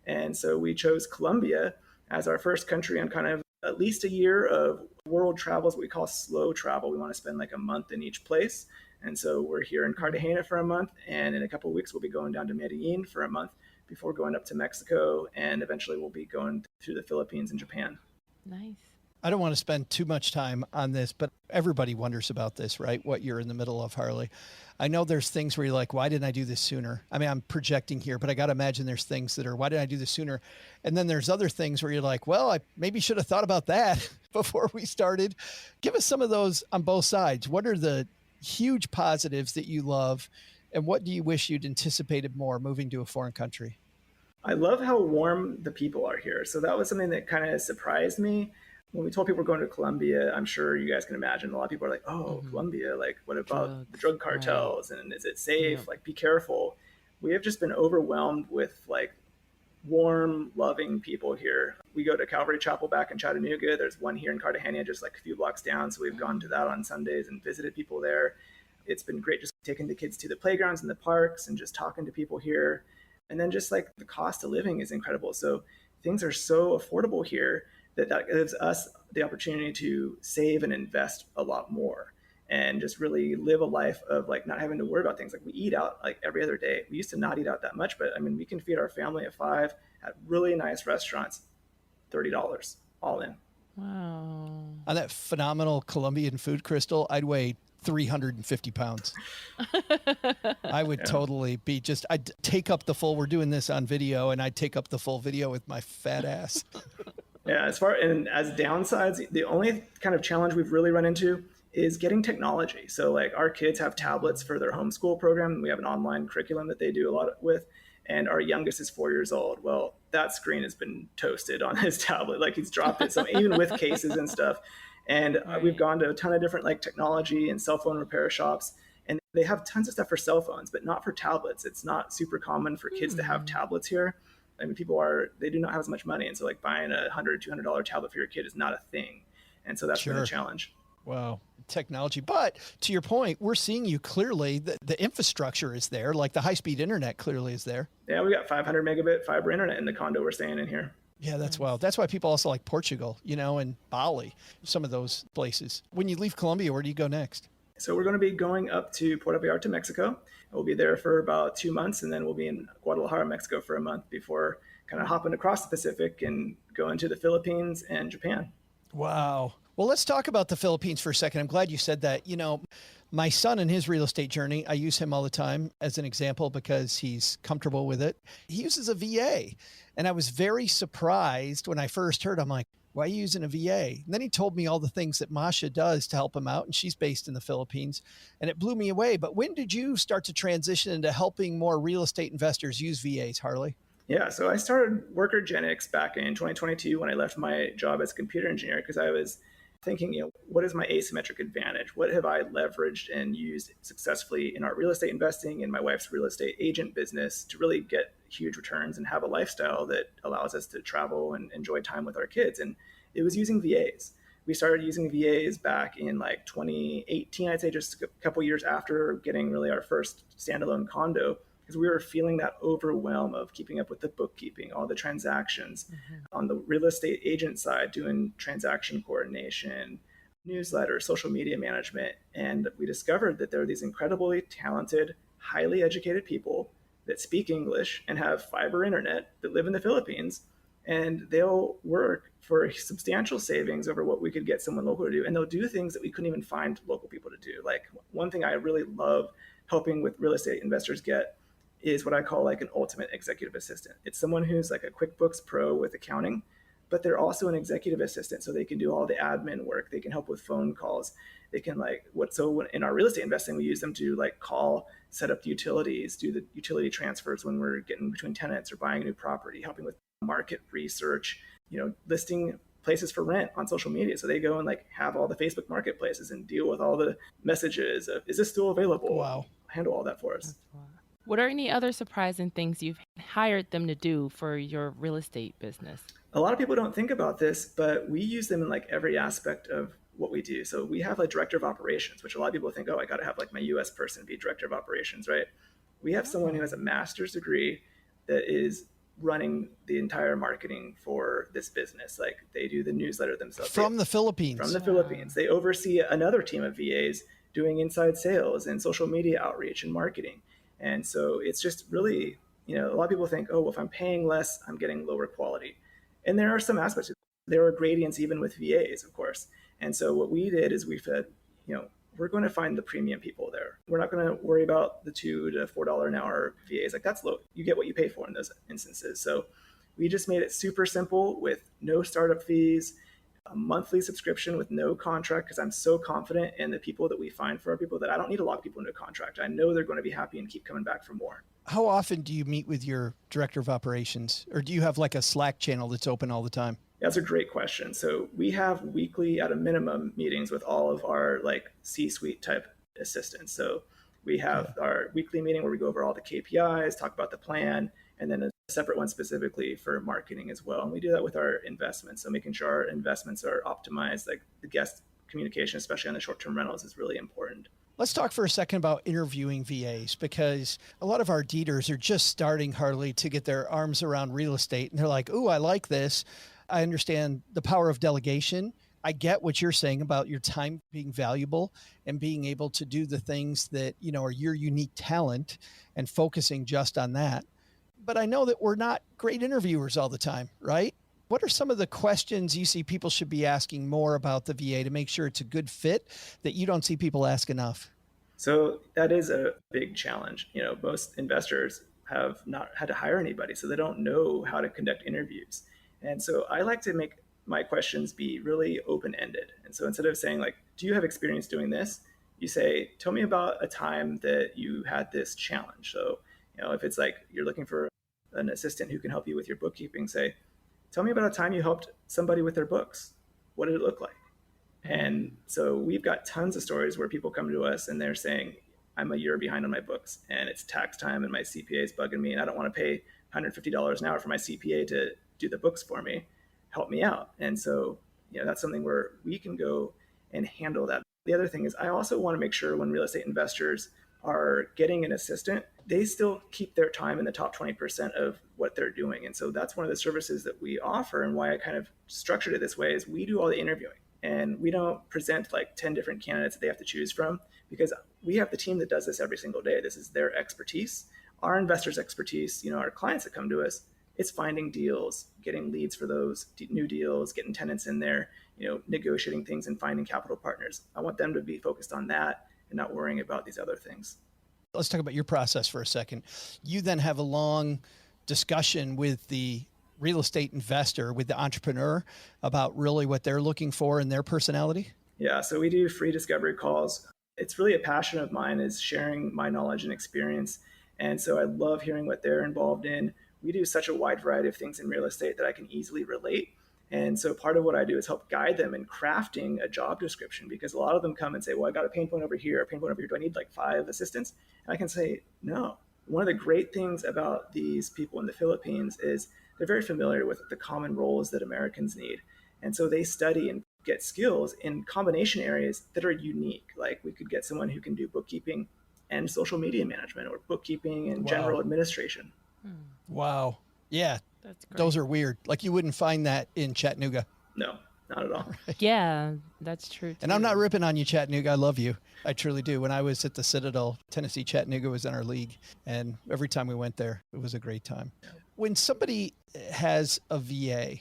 And so we chose Colombia as our first country on kind of at least a year of world travels, what we call slow travel. We want to spend like a month in each place. And so we're here in Cartagena for a month, and in a couple of weeks, we'll be going down to Medellin for a month before going up to Mexico, and eventually we'll be going through the Philippines and Japan. Nice. I don't want to spend too much time on this, but everybody wonders about this, right? What you're in the middle of, Harley. I know there's things where you're like, why didn't I do this sooner? I mean, I'm projecting here, but I got to imagine there's things that are, why didn't I do this sooner? And then there's other things where you're like, well, I maybe should have thought about that before we started. Give us some of those on both sides. What are the huge positives that you love, and what do you wish you'd anticipated more moving to a foreign country? I love how warm the people are here. So that was something that kind of surprised me. When we told people we're going to Colombia, I'm sure you guys can imagine a lot of people are like, oh, Colombia, like what about the drug cartels? Right. And is it safe? Yeah. Like, be careful. We have just been overwhelmed with like warm, loving people here. We go to Calvary Chapel back in Chattanooga. There's one here in Cartagena, just like a few blocks down. So we've gone to that on Sundays and visited people there. It's been great just taking the kids to the playgrounds and the parks and just talking to people here. And then just like the cost of living is incredible. So things are so affordable here that gives us the opportunity to save and invest a lot more and just really live a life of like not having to worry about things. Like we eat out like every other day. We used to not eat out that much, but I mean, we can feed our family of 5 at really nice restaurants, $30 all in. Wow. On that phenomenal Colombian food, Crystal, I'd weigh 350 pounds. I would totally be I'd take up the full, we're doing this on video, and I'd take up the full video with my fat ass. Yeah, as downsides, the only kind of challenge we've really run into is getting technology. So like our kids have tablets for their homeschool program. We have an online curriculum that they do a lot with, and our youngest is 4 years old. Well, that screen has been toasted on his tablet. Like he's dropped it. So even with cases and stuff. And we've gone to a ton of different like technology and cell phone repair shops, and they have tons of stuff for cell phones, but not for tablets. It's not super common for kids to have tablets here. I mean, they do not have as much money. And so like buying a $100, $200 tablet for your kid is not a thing. And so that's been a challenge. Wow. Technology. But to your point, we're seeing you clearly, the infrastructure is there, like the high-speed internet clearly is there. Yeah, we got 500 megabit fiber internet in the condo we're staying in here. Yeah, that's wild. That's why people also like Portugal, and Bali, some of those places. When you leave Colombia, where do you go next? So we're going to be going up to Puerto Vallarta, Mexico. We'll be there for about 2 months, and then we'll be in Guadalajara, Mexico for a month before kind of hopping across the Pacific and going to the Philippines and Japan. Wow. Well, let's talk about the Philippines for a second. I'm glad you said that. My son and his real estate journey, I use him all the time as an example because he's comfortable with it. He uses a VA. And I was very surprised when I first heard, I'm like, why are you using a VA? And then he told me all the things that Masha does to help him out. And she's based in the Philippines. And it blew me away. But when did you start to transition into helping more real estate investors use VAs, Harley? Yeah, so I started Workergenics back in 2022 when I left my job as a computer engineer because I was thinking, what is my asymmetric advantage? What have I leveraged and used successfully in our real estate investing and my wife's real estate agent business to really get huge returns and have a lifestyle that allows us to travel and enjoy time with our kids? And it was using VAs. We started using VAs back in like 2018, I'd say just a couple years after getting really our first standalone condo, because we were feeling that overwhelm of keeping up with the bookkeeping, all the transactions. On the real estate agent side, doing transaction coordination, newsletter, social media management. And we discovered that there are these incredibly talented, highly educated people that speak English and have fiber internet that live in the Philippines, and they'll work for substantial savings over what we could get someone local to do. And they'll do things that we couldn't even find local people to do. Like one thing I really love helping with real estate investors get is what I call like an ultimate executive assistant. It's someone who's like a QuickBooks pro with accounting, but they're also an executive assistant. So they can do all the admin work. They can help with phone calls. They can in our real estate investing, we use them to like call set up the utilities, do the utility transfers when we're getting between tenants or buying a new property, helping with market research, listing places for rent on social media. So they go and like have all the Facebook marketplaces and deal with all the messages of, is this still available? Wow. Handle all that for us. What are any other surprising things you've hired them to do for your real estate business? A lot of people don't think about this, but we use them in like every aspect of what we do. So we have a director of operations, which a lot of people think, oh, I got to have like my US person be director of operations, right? We have someone who has a master's degree that is running the entire marketing for this business. Like they do the newsletter themselves. From the Philippines. From the Philippines. They oversee another team of VAs doing inside sales and social media outreach and marketing. And so it's just really, a lot of people think, oh, well, if I'm paying less, I'm getting lower quality. And there are some aspects. There are gradients even with VAs, of course. And so what we did is we said, we're going to find the premium people there. We're not going to worry about the $2 to $4 an hour VAs. Like that's low. You get what you pay for in those instances. So we just made it super simple with no startup fees, a monthly subscription with no contract, because I'm so confident in the people that we find for our people that I don't need to lock people into a contract. I know they're going to be happy and keep coming back for more. How often do you meet with your director of operations, or do you have like a Slack channel that's open all the time? That's a great question. So we have weekly at a minimum meetings with all of our like C-suite type assistants. So we have our weekly meeting where we go over all the KPIs, talk about the plan, and then a separate one specifically for marketing as well. And we do that with our investments. So making sure our investments are optimized, like the guest communication, especially on the short-term rentals, is really important. Let's talk for a second about interviewing VAs, because a lot of our deeders are just starting, Harley, to get their arms around real estate. And they're like, ooh, I like this. I understand the power of delegation. I get what you're saying about your time being valuable and being able to do the things that, are your unique talent and focusing just on that. But I know that we're not great interviewers all the time, right? What are some of the questions you see people should be asking more about the VA to make sure it's a good fit that you don't see people ask enough? So that is a big challenge. Most investors have not had to hire anybody, so they don't know how to conduct interviews. And so I like to make my questions be really open-ended. And so instead of saying like, do you have experience doing this? You say, tell me about a time that you had this challenge. So, if it's like you're looking for an assistant who can help you with your bookkeeping, say, tell me about a time you helped somebody with their books. What did it look like? And so we've got tons of stories where people come to us and they're saying, I'm a year behind on my books and it's tax time and my CPA is bugging me and I don't want to pay $150 an hour for my CPA to do the books for me. Help me out. And so, that's something where we can go and handle that. The other thing is I also want to make sure when real estate investors are getting an assistant, they still keep their time in the top 20% of what they're doing. And so that's one of the services that we offer, and why I kind of structured it this way is we do all the interviewing and we don't present like 10 different candidates that they have to choose from, because we have the team that does this every single day. This is their expertise. Our investors' expertise, our clients that come to us, it's finding deals, getting leads for those new deals, getting tenants in there, negotiating things and finding capital partners. I want them to be focused on that and not worrying about these other things. Let's talk about your process for a second. You then have a long discussion with the real estate investor, with the entrepreneur, about really what they're looking for in their personality? Yeah, so we do free discovery calls. It's really a passion of mine, is sharing my knowledge and experience. And so I love hearing what they're involved in. We do such a wide variety of things in real estate that I can easily relate. And so part of what I do is help guide them in crafting a job description, because a lot of them come and say, well, I got a pain point over here, a pain point over here. Do I need like 5 assistants? And I can say, no. One of the great things about these people in the Philippines is they're very familiar with the common roles that Americans need. And so they study and get skills in combination areas that are unique. Like we could get someone who can do bookkeeping and social media management, or bookkeeping and general administration. Wow. Yeah. That's great. Those are weird. Like you wouldn't find that in Chattanooga. No, not at all. Right. Yeah, that's true too. And I'm not ripping on you, Chattanooga. I love you. I truly do. When I was at the Citadel, Tennessee, Chattanooga was in our league. And every time we went there, it was a great time. When somebody has a VA,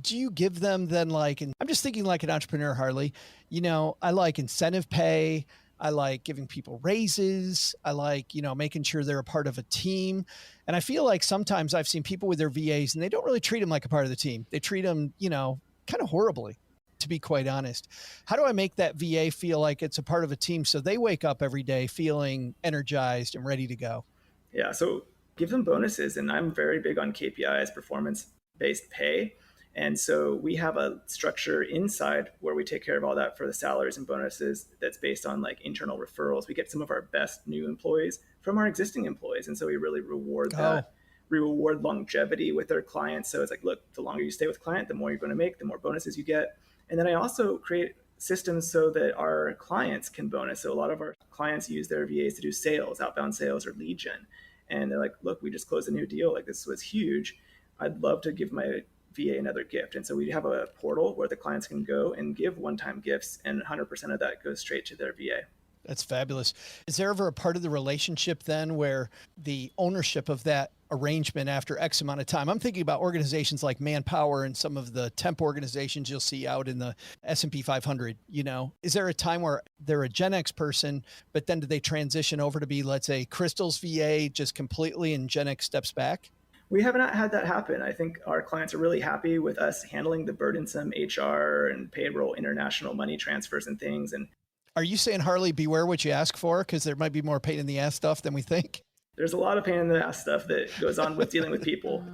do you give them then like, and I'm just thinking like an entrepreneur, Harley, I like incentive pay. I like giving people raises. I like, making sure they're a part of a team. And I feel like sometimes I've seen people with their VAs and they don't really treat them like a part of the team. They treat them, kind of horribly. to be quite honest. How do I make that VA feel like it's a part of a team so they wake up every day feeling energized and ready to go? Yeah, so give them bonuses. And I'm very big on KPIs, performance-based pay. And so we have a structure inside where we take care of all that for the salaries and bonuses that's based on like internal referrals. We get some of our best new employees from our existing employees. And so we really reward that. We reward longevity with our clients. So it's like, look, the longer you stay with client, the more you're going to make, the more bonuses you get. And then I also create systems so that our clients can bonus. So a lot of our clients use their VAs to do sales, outbound sales or lead gen. And they're like, look, we just closed a new deal. Like, this was huge. I'd love to give my VA another gift. And so we have a portal where the clients can go and give one-time gifts, and 100% of that goes straight to their VA. That's fabulous. Is there ever a part of the relationship then where the ownership of that arrangement after X amount of time? I'm thinking about organizations like Manpower and some of the temp organizations you'll see out in the S&P 500, you know. Is there a time where they're a Gen X person, but then do they transition over to be, let's say, Crystal's VA just completely and Gen X steps back? We have not had that happen. I think our clients are really happy with us handling the burdensome HR and payroll, international money transfers and things. And are you saying, Harley, beware what you ask for? Because there might be more pain in the ass stuff than we think. There's a lot of pain in the ass stuff that goes on with dealing with people.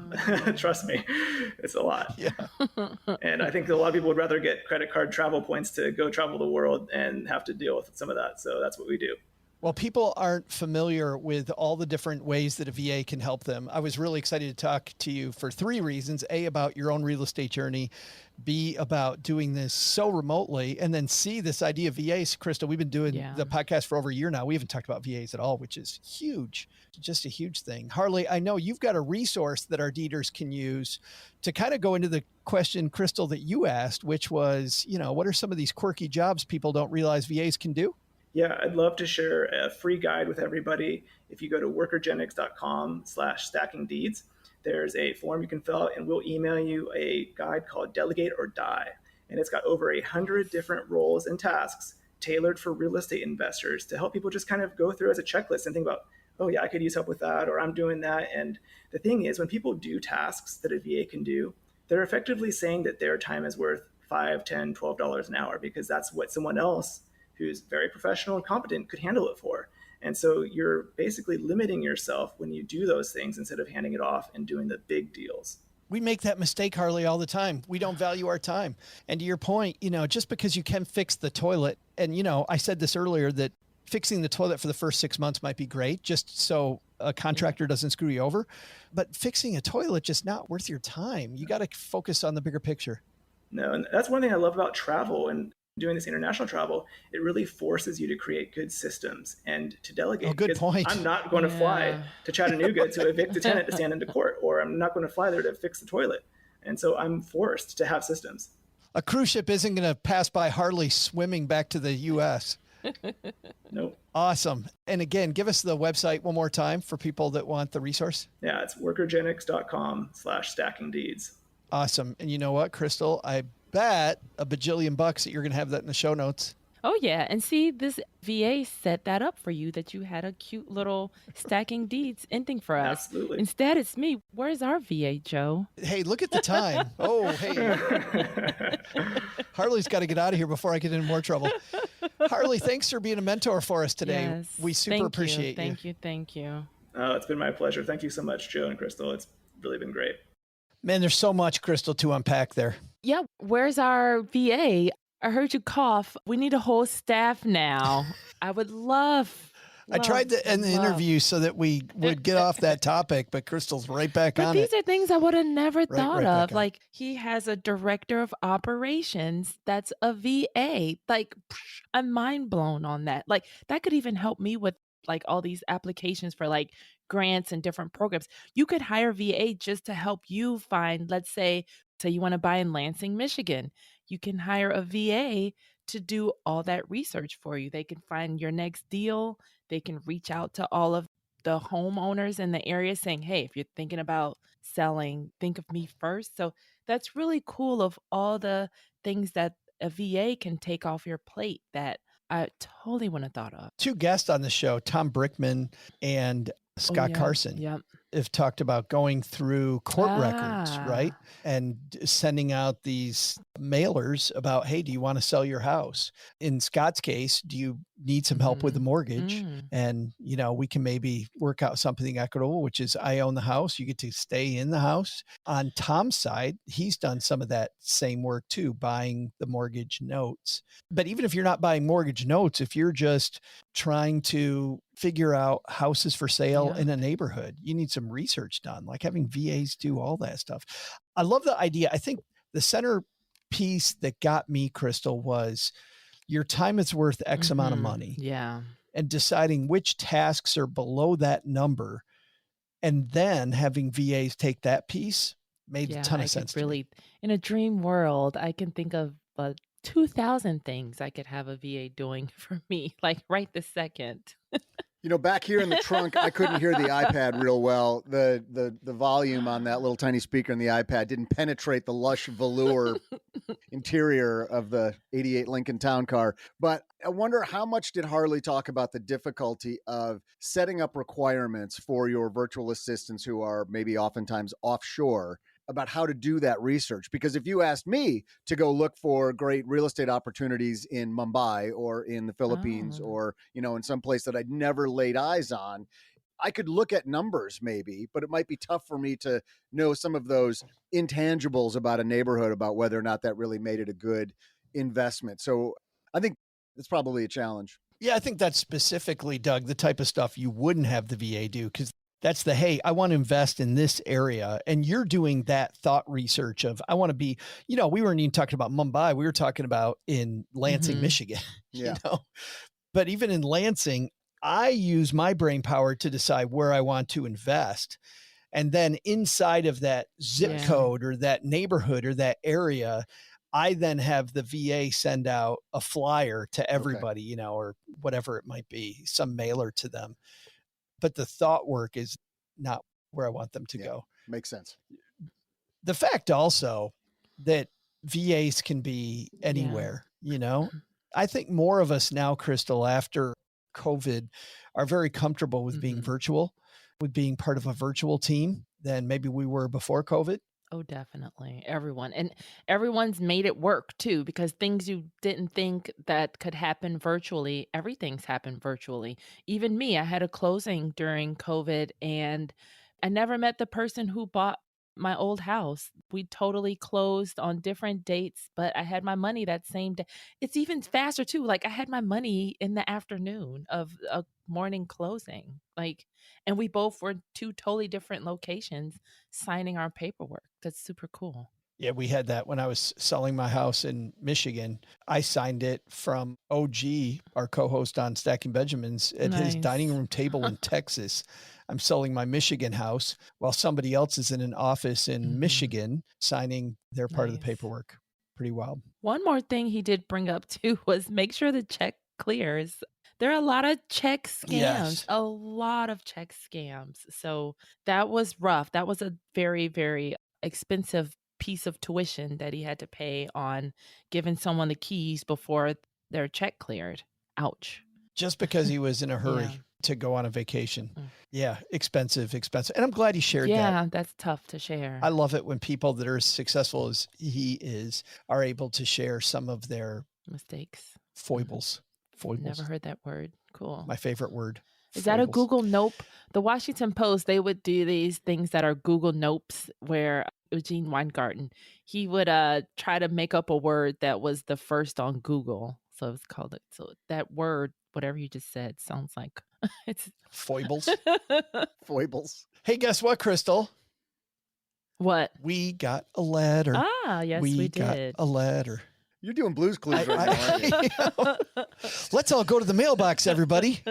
Trust me, it's a lot. Yeah. And I think a lot of people would rather get credit card travel points to go travel the world and have to deal with some of that. So that's what we do. Well, people aren't familiar with all the different ways that a VA can help them. I was really excited to talk to you for 3 reasons. A, about your own real estate journey. B, about doing this so remotely. And then C, this idea of VAs. Crystal, we've been doing the podcast for over a year now. We haven't talked about VAs at all, which is huge, just a huge thing. Harley, I know you've got a resource that our deeders can use to kind of go into the question, Crystal, that you asked, which was, you know, what are some of these quirky jobs people don't realize VAs can do? Yeah, I'd love to share a free guide with everybody. If you go to workergenix.com/stackingdeeds, there's a form you can fill out, and we'll email you a guide called Delegate or Die. And it's got over 100 different roles and tasks tailored for real estate investors to help people just kind of go through as a checklist and think about, oh yeah, I could use help with that, or I'm doing that. And the thing is, when people do tasks that a VA can do, they're effectively saying that their time is worth $5, $10, $12 an hour, because that's what someone else who's very professional and competent could handle it for. And so you're basically limiting yourself when you do those things instead of handing it off and doing the big deals. We make that mistake, Harley, all the time. We don't value our time. And to your point, you know, just because you can fix the toilet, and, you know, I said this earlier, that fixing the toilet for the first 6 months might be great, just so a contractor doesn't screw you over. But fixing a toilet, just not worth your time. You got to focus on the bigger picture. No, and that's one thing I love about travel and doing this international travel. It really forces you to create good systems and to delegate. Oh, good point. I'm not going to fly to Chattanooga to evict a tenant to stand into court, or I'm not going to fly there to fix the toilet. And so I'm forced to have systems. A cruise ship isn't going to pass by Harley swimming back to the U.S. Nope. Awesome. And again, give us the website one more time for people that want the resource. Yeah, it's workergenix.com/stackingdeeds. Awesome. And you know what, Crystal? I bet $1 bajillion that you're going to have that in the show notes. Oh, yeah. And see, this VA set that up for you, that you had a cute little stacking deeds ending for us. Absolutely. Instead, it's me. Where's our VA, Joe? Hey, look at the time. Oh, hey. Harley's got to get out of here before I get into more trouble. Harley, thanks for being a mentor for us today. Yes. We super appreciate you. Thank you. Oh, it's been my pleasure. Thank you so much, Joe and Crystal. It's really been great. Man, there's so much, Crystal, to unpack there. Yeah. Where's our VA? I heard you cough. We need a whole staff now. I would love. I tried to end the interview so that we would get off that topic, but Crystal's right back on it. These are things I would have never thought of. Like, he has a director of operations that's a VA. Like, I'm mind blown on that. Like, that could even help me with like all these applications for like grants and different programs. You could hire VA just to help you find, let's say you want to buy in Lansing, Michigan. You can hire a VA to do all that research for you. They can find your next deal. They can reach out to all of the homeowners in the area saying, hey, if you're thinking about selling, think of me first. So that's really cool, of all the things that a VA can take off your plate that I totally wouldn't have thought of. 2 guests on the show, Tom Brickman and Scott Carson. Yep. have talked about going through court records, right? And sending out these mailers about, hey, do you want to sell your house? In Scott's case, do you need some help with the mortgage? And, we can maybe work out something equitable, which is I own the house. You get to stay in the house. On Tom's side, he's done some of that same work too, buying the mortgage notes. But even if you're not buying mortgage notes, if you're just trying to figure out houses for sale in a neighborhood, you need some research done, like having VAs do all that stuff. I love the idea. I think the centerpiece that got me, Crystal, was your time is worth X amount of money. Yeah. And deciding which tasks are below that number and then having VAs take that piece made a ton of sense. Really, in a dream world, I can think of 2,000 things I could have a VA doing for me, like right this second. Back here in the trunk, I couldn't hear the iPad real well. The volume on that little tiny speaker in the iPad didn't penetrate the lush velour interior of the 88 Lincoln Town Car. But I wonder, how much did Harley talk about the difficulty of setting up requirements for your virtual assistants who are maybe oftentimes offshore, about how to do that research? Because if you asked me to go look for great real estate opportunities in Mumbai or in the Philippines or, in some place that I'd never laid eyes on, I could look at numbers maybe, but it might be tough for me to know some of those intangibles about a neighborhood, about whether or not that really made it a good investment. So I think it's probably a challenge. Yeah, I think that's specifically, Doug, the type of stuff you wouldn't have the VA do, because that's hey, I want to invest in this area. And you're doing that thought research of, I want to be, we weren't even talking about Mumbai. We were talking about in Lansing, Michigan, But even in Lansing, I use my brain power to decide where I want to invest. And then inside of that zip code or that neighborhood or that area, I then have the VA send out a flyer to everybody, or whatever it might be, some mailer to them. But the thought work is not where I want them to go. Makes sense. The fact also that VAs can be anywhere, I think more of us now, Crystal, after COVID, are very comfortable with being virtual, with being part of a virtual team than maybe we were before COVID. Oh, definitely. Everyone. And everyone's made it work too, because things you didn't think that could happen virtually, everything's happened virtually. Even me, I had a closing during COVID and I never met the person who bought my old house. We totally closed on different dates, but I had my money that same day. It's even faster too. Like I had my money in the afternoon of a morning closing. And we both were two totally different locations signing our paperwork. That's super cool. Yeah, we had that when I was selling my house in Michigan. I signed it from OG, our co-host on Stacking Benjamins, at his dining room table in Texas. I'm selling my Michigan house while somebody else is in an office in Michigan signing their part of the paperwork. Pretty wild. One more thing he did bring up too was make sure the check clears. There are a lot of check scams, a lot of check scams. So that was rough. That was a very, very expensive piece of tuition that he had to pay on giving someone the keys before their check cleared. Ouch. Just because he was in a hurry to go on a vacation. Yeah, expensive. And I'm glad he shared that. Yeah, that's tough to share. I love it when people that are as successful as he is are able to share some of their mistakes. Foibles. Never heard that word. Cool. My favorite word. Is that a Google Nope? The Washington Post, they would do these things that are Google Nopes, where Eugene Weingarten, he would try to make up a word that was the first on Google. So it's called it. So that word, whatever you just said, sounds like it's foibles. Foibles. Hey, guess what, Crystal? What? We got a letter. Ah, yes, we did. Got a letter. You're doing Blues Clues right now, aren't you? Let's all go to the mailbox, everybody.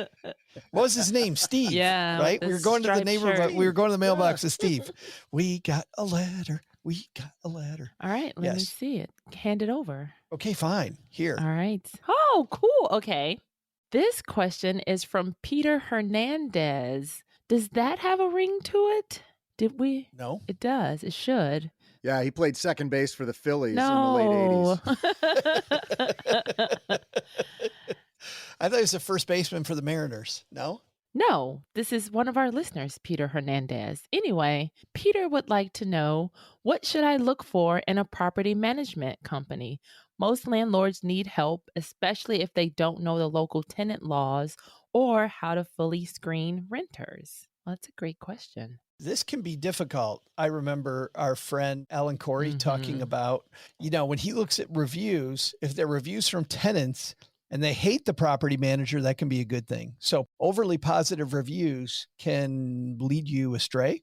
What was his name? Steve. Yeah. Right? We were going to the neighborhood. We were going to the mailbox with Steve. We got a letter. We got a letter. All right. Let me see it. Hand it over. Okay, fine. Here. All right. Oh, cool. Okay. This question is from Peter Hernandez. Does that have a ring to it? Did we? No. It does. It should. Yeah, he played second base for the Phillies in the late 80s. I thought he was the first baseman for the Mariners. No? No, this is one of our listeners, Peter Hernandez. Anyway, Peter would like to know, what should I look for in a property management company? Most landlords need help, especially if they don't know the local tenant laws or how to fully screen renters. Well, that's a great question. This can be difficult. I remember our friend Alan Corey talking about, when he looks at reviews, if they're reviews from tenants and they hate the property manager, that can be a good thing. So overly positive reviews can lead you astray.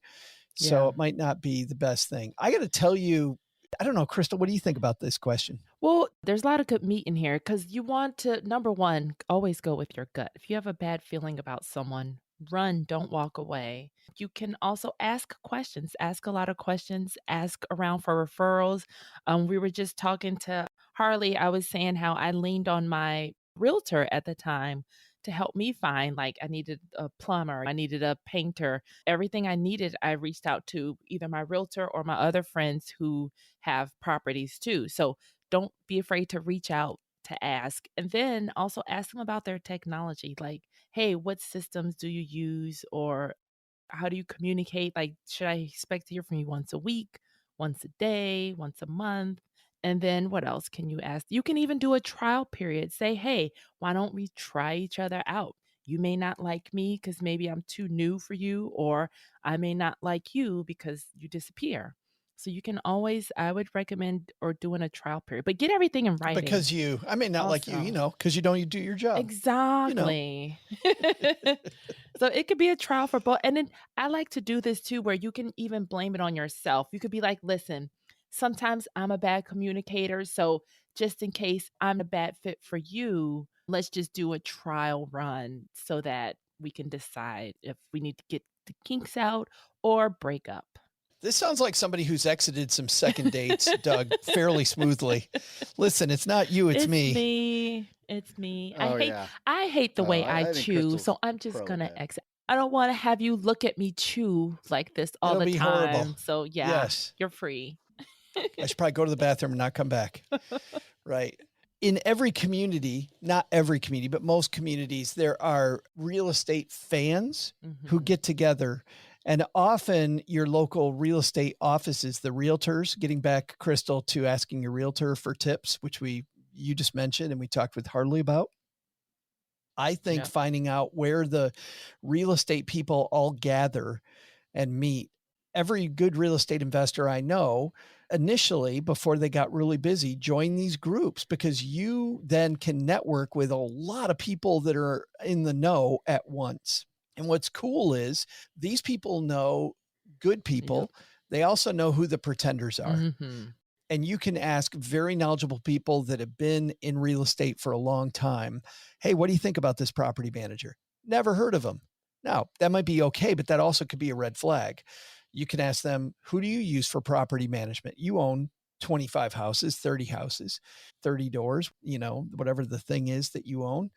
So it might not be the best thing. I got to tell you, I don't know, Crystal, what do you think about this question? Well, there's a lot of good meat in here because you want to, number one, always go with your gut. If you have a bad feeling about someone, run, don't walk away. You can also ask questions, ask a lot of questions, ask around for referrals. We were just talking to Harley. I was saying how I leaned on my realtor at the time to help me find, like, I needed a plumber, I needed a painter. Everything I needed, I reached out to either my realtor or my other friends who have properties too. So don't be afraid to reach out to ask. And then also ask them about their technology. Like, hey, what systems do you use? Or how do you communicate? Like, should I expect to hear from you once a week, once a day, once a month? And then what else can you ask? You can even do a trial period. Say, hey, why don't we try each other out? You may not like me because maybe I'm too new for you, or I may not like you because you disappear. So you can always, I would recommend or doing a trial period, but get everything in writing. Because I may not like you, because you don't do your job. Exactly. So it could be a trial for both. And then I like to do this too, where you can even blame it on yourself. You could be like, listen, sometimes I'm a bad communicator. So just in case I'm a bad fit for you, let's just do a trial run so that we can decide if we need to get the kinks out or break up. This sounds like somebody who's exited some second dates, Doug, fairly smoothly. Listen, it's not you, it's me. It's me. Oh, I hate the way I think chew, Crystal's so I'm just pro gonna that. exit. I don't want to have you look at me chew like this all It'll the be time. horrible. So yeah, Yes. you're free. I should probably go to the bathroom and not come back. Right. In every community, not every community, but most communities, there are real estate fans who get together. And often your local real estate offices, the realtors, getting back, Crystal, to asking your realtor for tips, which you just mentioned and we talked with Harley about. I think finding out where the real estate people all gather and meet. Every good real estate investor I know, initially, before they got really busy, joined these groups because you then can network with a lot of people that are in the know at once. And what's cool is these people know good people. They also know who the pretenders are. And you can ask very knowledgeable people that have been in real estate for a long time. Hey, what do you think about this property manager? Never heard of them. Now, that might be okay, but that also could be a red flag. You can ask them, who do you use for property management? You own 25 houses, 30 houses, 30 doors, whatever the thing is that you own.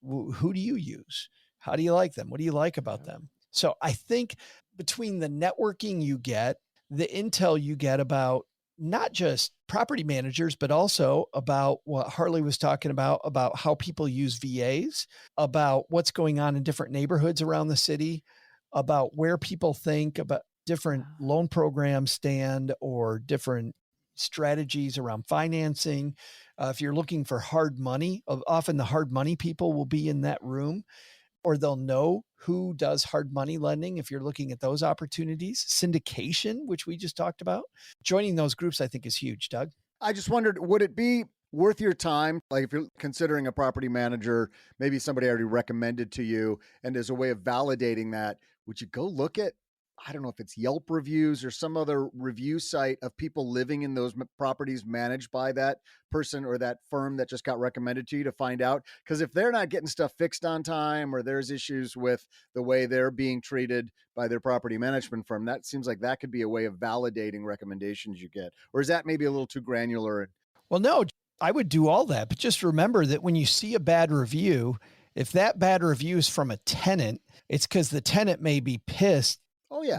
Who do you use? How do you like them? What do you like about them? So I think between the networking you get, the intel you get about not just property managers, but also about what Harley was talking about how people use VAs, about what's going on in different neighborhoods around the city, about where people think about different loan programs stand or different strategies around financing. If you're looking for hard money, often the hard money people will be in that room, or they'll know who does hard money lending if you're looking at those opportunities. Syndication, which we just talked about. Joining those groups, I think, is huge, Doug. I just wondered, would it be worth your time? Like if you're considering a property manager, maybe somebody already recommended to you, and as a way of validating that, would you go look at, I don't know if it's Yelp reviews or some other review site of people living in those properties managed by that person or that firm that just got recommended to you, to find out? Because if they're not getting stuff fixed on time, or there's issues with the way they're being treated by their property management firm, that seems like that could be a way of validating recommendations you get. Or is that maybe a little too granular? Well, no, I would do all that. But just remember that when you see a bad review, if that bad review is from a tenant, it's because the tenant may be pissed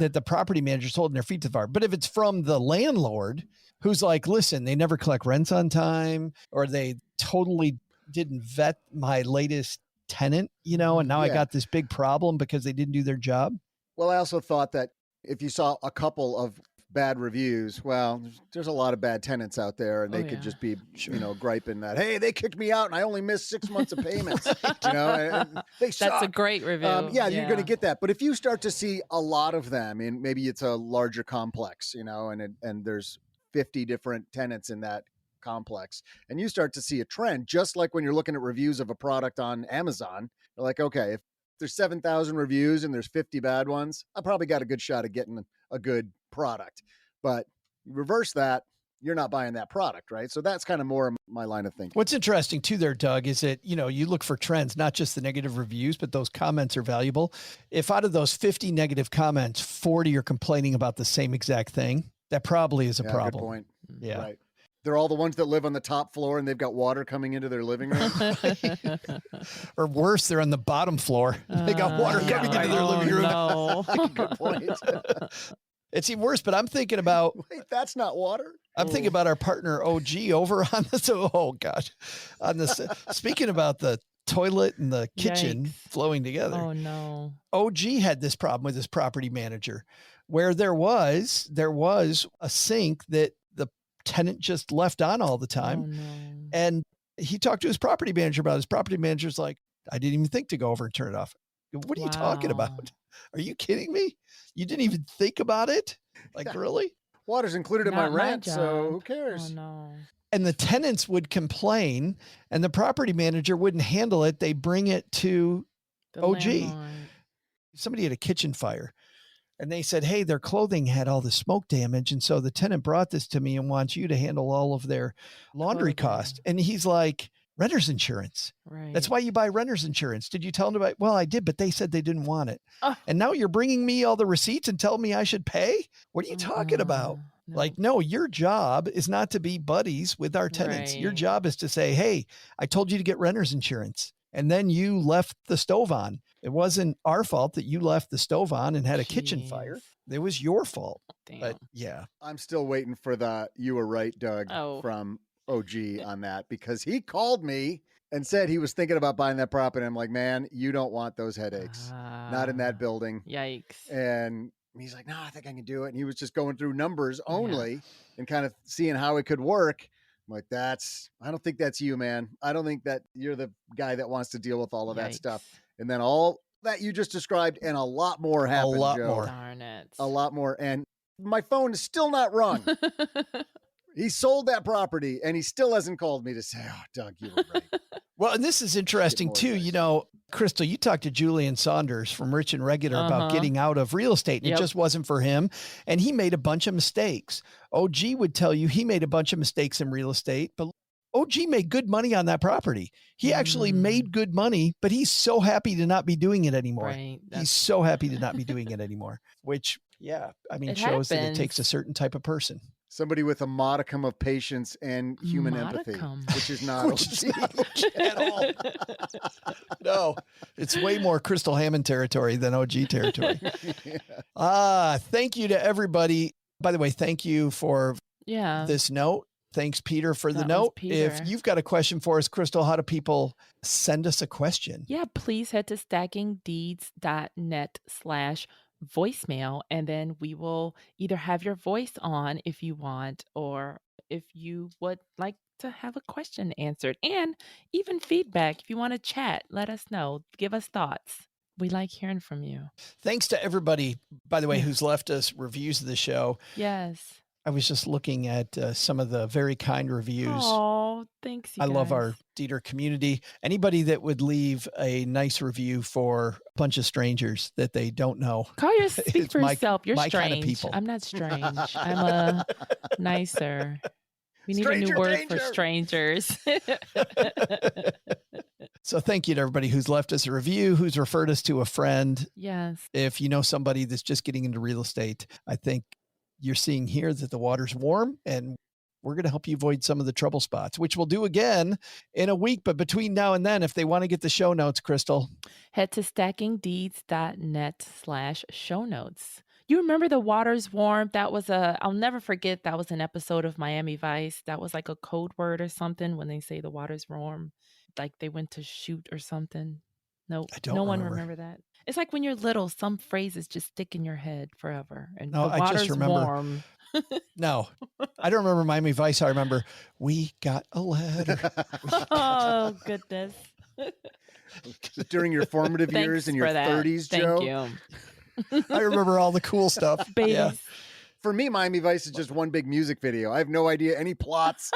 that the property manager's holding their feet to the fire. But if it's from the landlord who's like, listen, they never collect rents on time, or they totally didn't vet my latest tenant, you know, and now I Yeah. got this big problem because they didn't do their job. Well, I also thought that if you saw a couple of bad reviews, well, there's a lot of bad tenants out there, and they could just be, griping that, hey, they kicked me out and I only missed 6 months of payments. And they suck. That's a great review. You're going to get that. But if you start to see a lot of them, and maybe it's a larger complex, and there's 50 different tenants in that complex, and you start to see a trend, just like when you're looking at reviews of a product on Amazon, you're like, okay, if there's 7,000 reviews and there's 50 bad ones, I probably got a good shot at getting a good product. But reverse that, you're not buying that product, right? So that's kind of more my line of thinking. What's interesting too there, Doug, is that, you look for trends, not just the negative reviews, but those comments are valuable. If out of those 50 negative comments, 40 are complaining about the same exact thing, that probably is a problem. Good point. Yeah. Right. They're all the ones that live on the top floor and they've got water coming into their living room. Or worse, they're on the bottom floor. They got water coming into their living room. No. Good point. It's even worse, but I'm thinking about... Wait, that's not water? I'm thinking about our partner OG over on this. Oh gosh. On this, speaking about the toilet and the kitchen flowing together. Oh no. OG had this problem with his property manager where there was a sink that the tenant just left on all the time. Oh, no. And he talked to his property manager about it. His property manager's like, I didn't even think to go over and turn it off. What are you talking about? Are you kidding me? You didn't even think about it? Like, really? Water's included in my Not my rent, so job. who cares? Oh no. And the tenants would complain and the property manager wouldn't handle it. They bring it to The OG. landlord. Somebody had a kitchen fire and they said, hey, their clothing had all the smoke damage. And so the tenant brought this to me and wants you to handle all of their laundry costs. And he's like, renter's insurance. Right. That's why you buy renter's insurance. Did you tell them about? Well, I did, but they said they didn't want it. Oh. And now you're bringing me all the receipts and telling me I should pay? What are you talking about? No. Like, no, your job is not to be buddies with our tenants. Your Right. job is to say, hey, I told you to get renter's insurance. And then you left the stove on. It wasn't our fault that you left the stove on and had a kitchen fire. Jeez. It was your fault. Damn. But yeah. I'm still waiting for the "you were right, Doug" from OG on that, because he called me and said he was thinking about buying that property. I'm like, man, you don't want those headaches. Not in that building. Yikes. And he's like, no, I think I can do it. And he was just going through numbers only and kind of seeing how it could work. I'm like, I don't think that's you, man. I don't think that you're the guy that wants to deal with all of that stuff. And then all that you just described and a lot more happened, A lot Joe. more. Darn it. A lot more. And my phone is still not rung. He sold that property and he still hasn't called me to say, oh, Doug, you were right. Well, and this is interesting too. You know, Crystal, you talked to Julian Saunders from Rich and Regular about getting out of real estate, and it just wasn't for him. And he made a bunch of mistakes. OG would tell you he made a bunch of mistakes in real estate, but OG made good money on that property. He actually made good money, but he's so happy to not be doing it anymore. Right. He's so happy to not be doing it anymore, which, I mean, It shows that it happens. takes a certain type of person. Somebody with a modicum of patience and human empathy, which is not OG at all. No, it's way more Crystal Hammond territory than OG territory. Thank you to everybody. By the way, thank you for this note. Thanks, Peter, for the note. If you've got a question for us, Crystal, how do people send us a question? Yeah, please head to stackingdeeds.net/voicemail, and then we will either have your voice on if you want, or if you would like to have a question answered, and even feedback. If you want to chat, let us know. Give us thoughts. We like hearing from you. Thanks to everybody, by the way, who's left us reviews of the show. Yes. I was just looking at some of the very kind reviews. Oh, thanks. I love our Dieter community. Anybody that would leave a nice review for a bunch of strangers that they don't know. Speak for yourself. You're my strange. kind of people. I'm not strange. I'm a nicer. We need a new word for strangers. So thank you to everybody who's left us a review, who's referred us to a friend. Yes. If you know somebody that's just getting into real estate, I think you're seeing here that the water's warm, and we're going to help you avoid some of the trouble spots, which we'll do again in a week. But between now and then, if they want to get the show notes, Crystal, head to stackingdeeds.net/show notes. You remember the water's warm? That was I'll never forget. That was an episode of Miami Vice. That was like a code word or something when they say the water's warm, like they went to shoot or something. Nope. I don't No one remember. remember that. It's like when you're little, some phrases just stick in your head forever. And No, the I just water's remember. warm. No, I don't remember Miami Vice. I remember we got a letter. Oh, goodness. During your formative years Thanks in your for that. 30s, Thank Joe. you. I remember all the cool stuff. Babies. Yeah. For me, Miami Vice is just one big music video. I have no idea any plots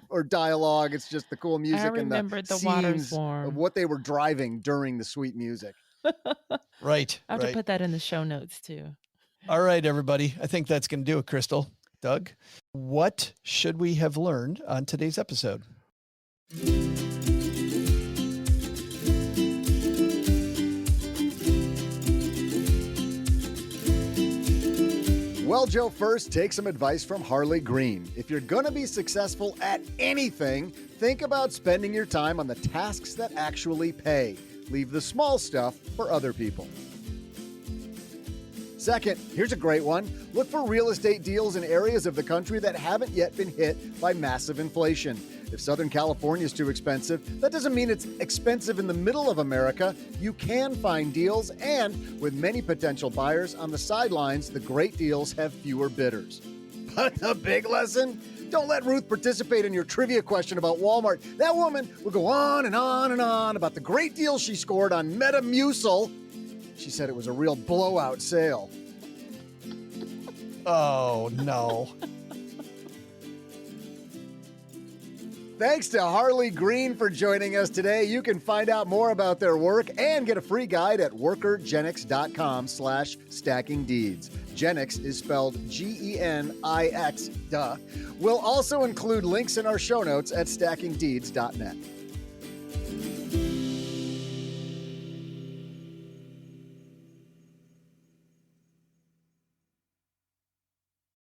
or dialogue. It's just the cool music and the remembered the water's scenes of warm. what they were driving during the sweet music. Right. I have to put that in the show notes too. All right, everybody. I think that's going to do it, Crystal. Doug, what should we have learned on today's episode? Well, Joe, first, take some advice from Harley Green. If you're going to be successful at anything, think about spending your time on the tasks that actually pay. Leave the small stuff for other people. Second, here's a great one. Look for real estate deals in areas of the country that haven't yet been hit by massive inflation. If Southern California is too expensive, that doesn't mean it's expensive in the middle of America. You can find deals, and with many potential buyers on the sidelines, the great deals have fewer bidders. But the big lesson? Don't let Ruth participate in your trivia question about Walmart. That woman will go on and on and on about the great deal she scored on Metamucil. She said it was a real blowout sale. Oh, no. Thanks to Harley Green for joining us today. You can find out more about their work and get a free guide at workergenix.com/stackingdeeds. Genix is spelled Genix, duh. We'll also include links in our show notes at stackingdeeds.net.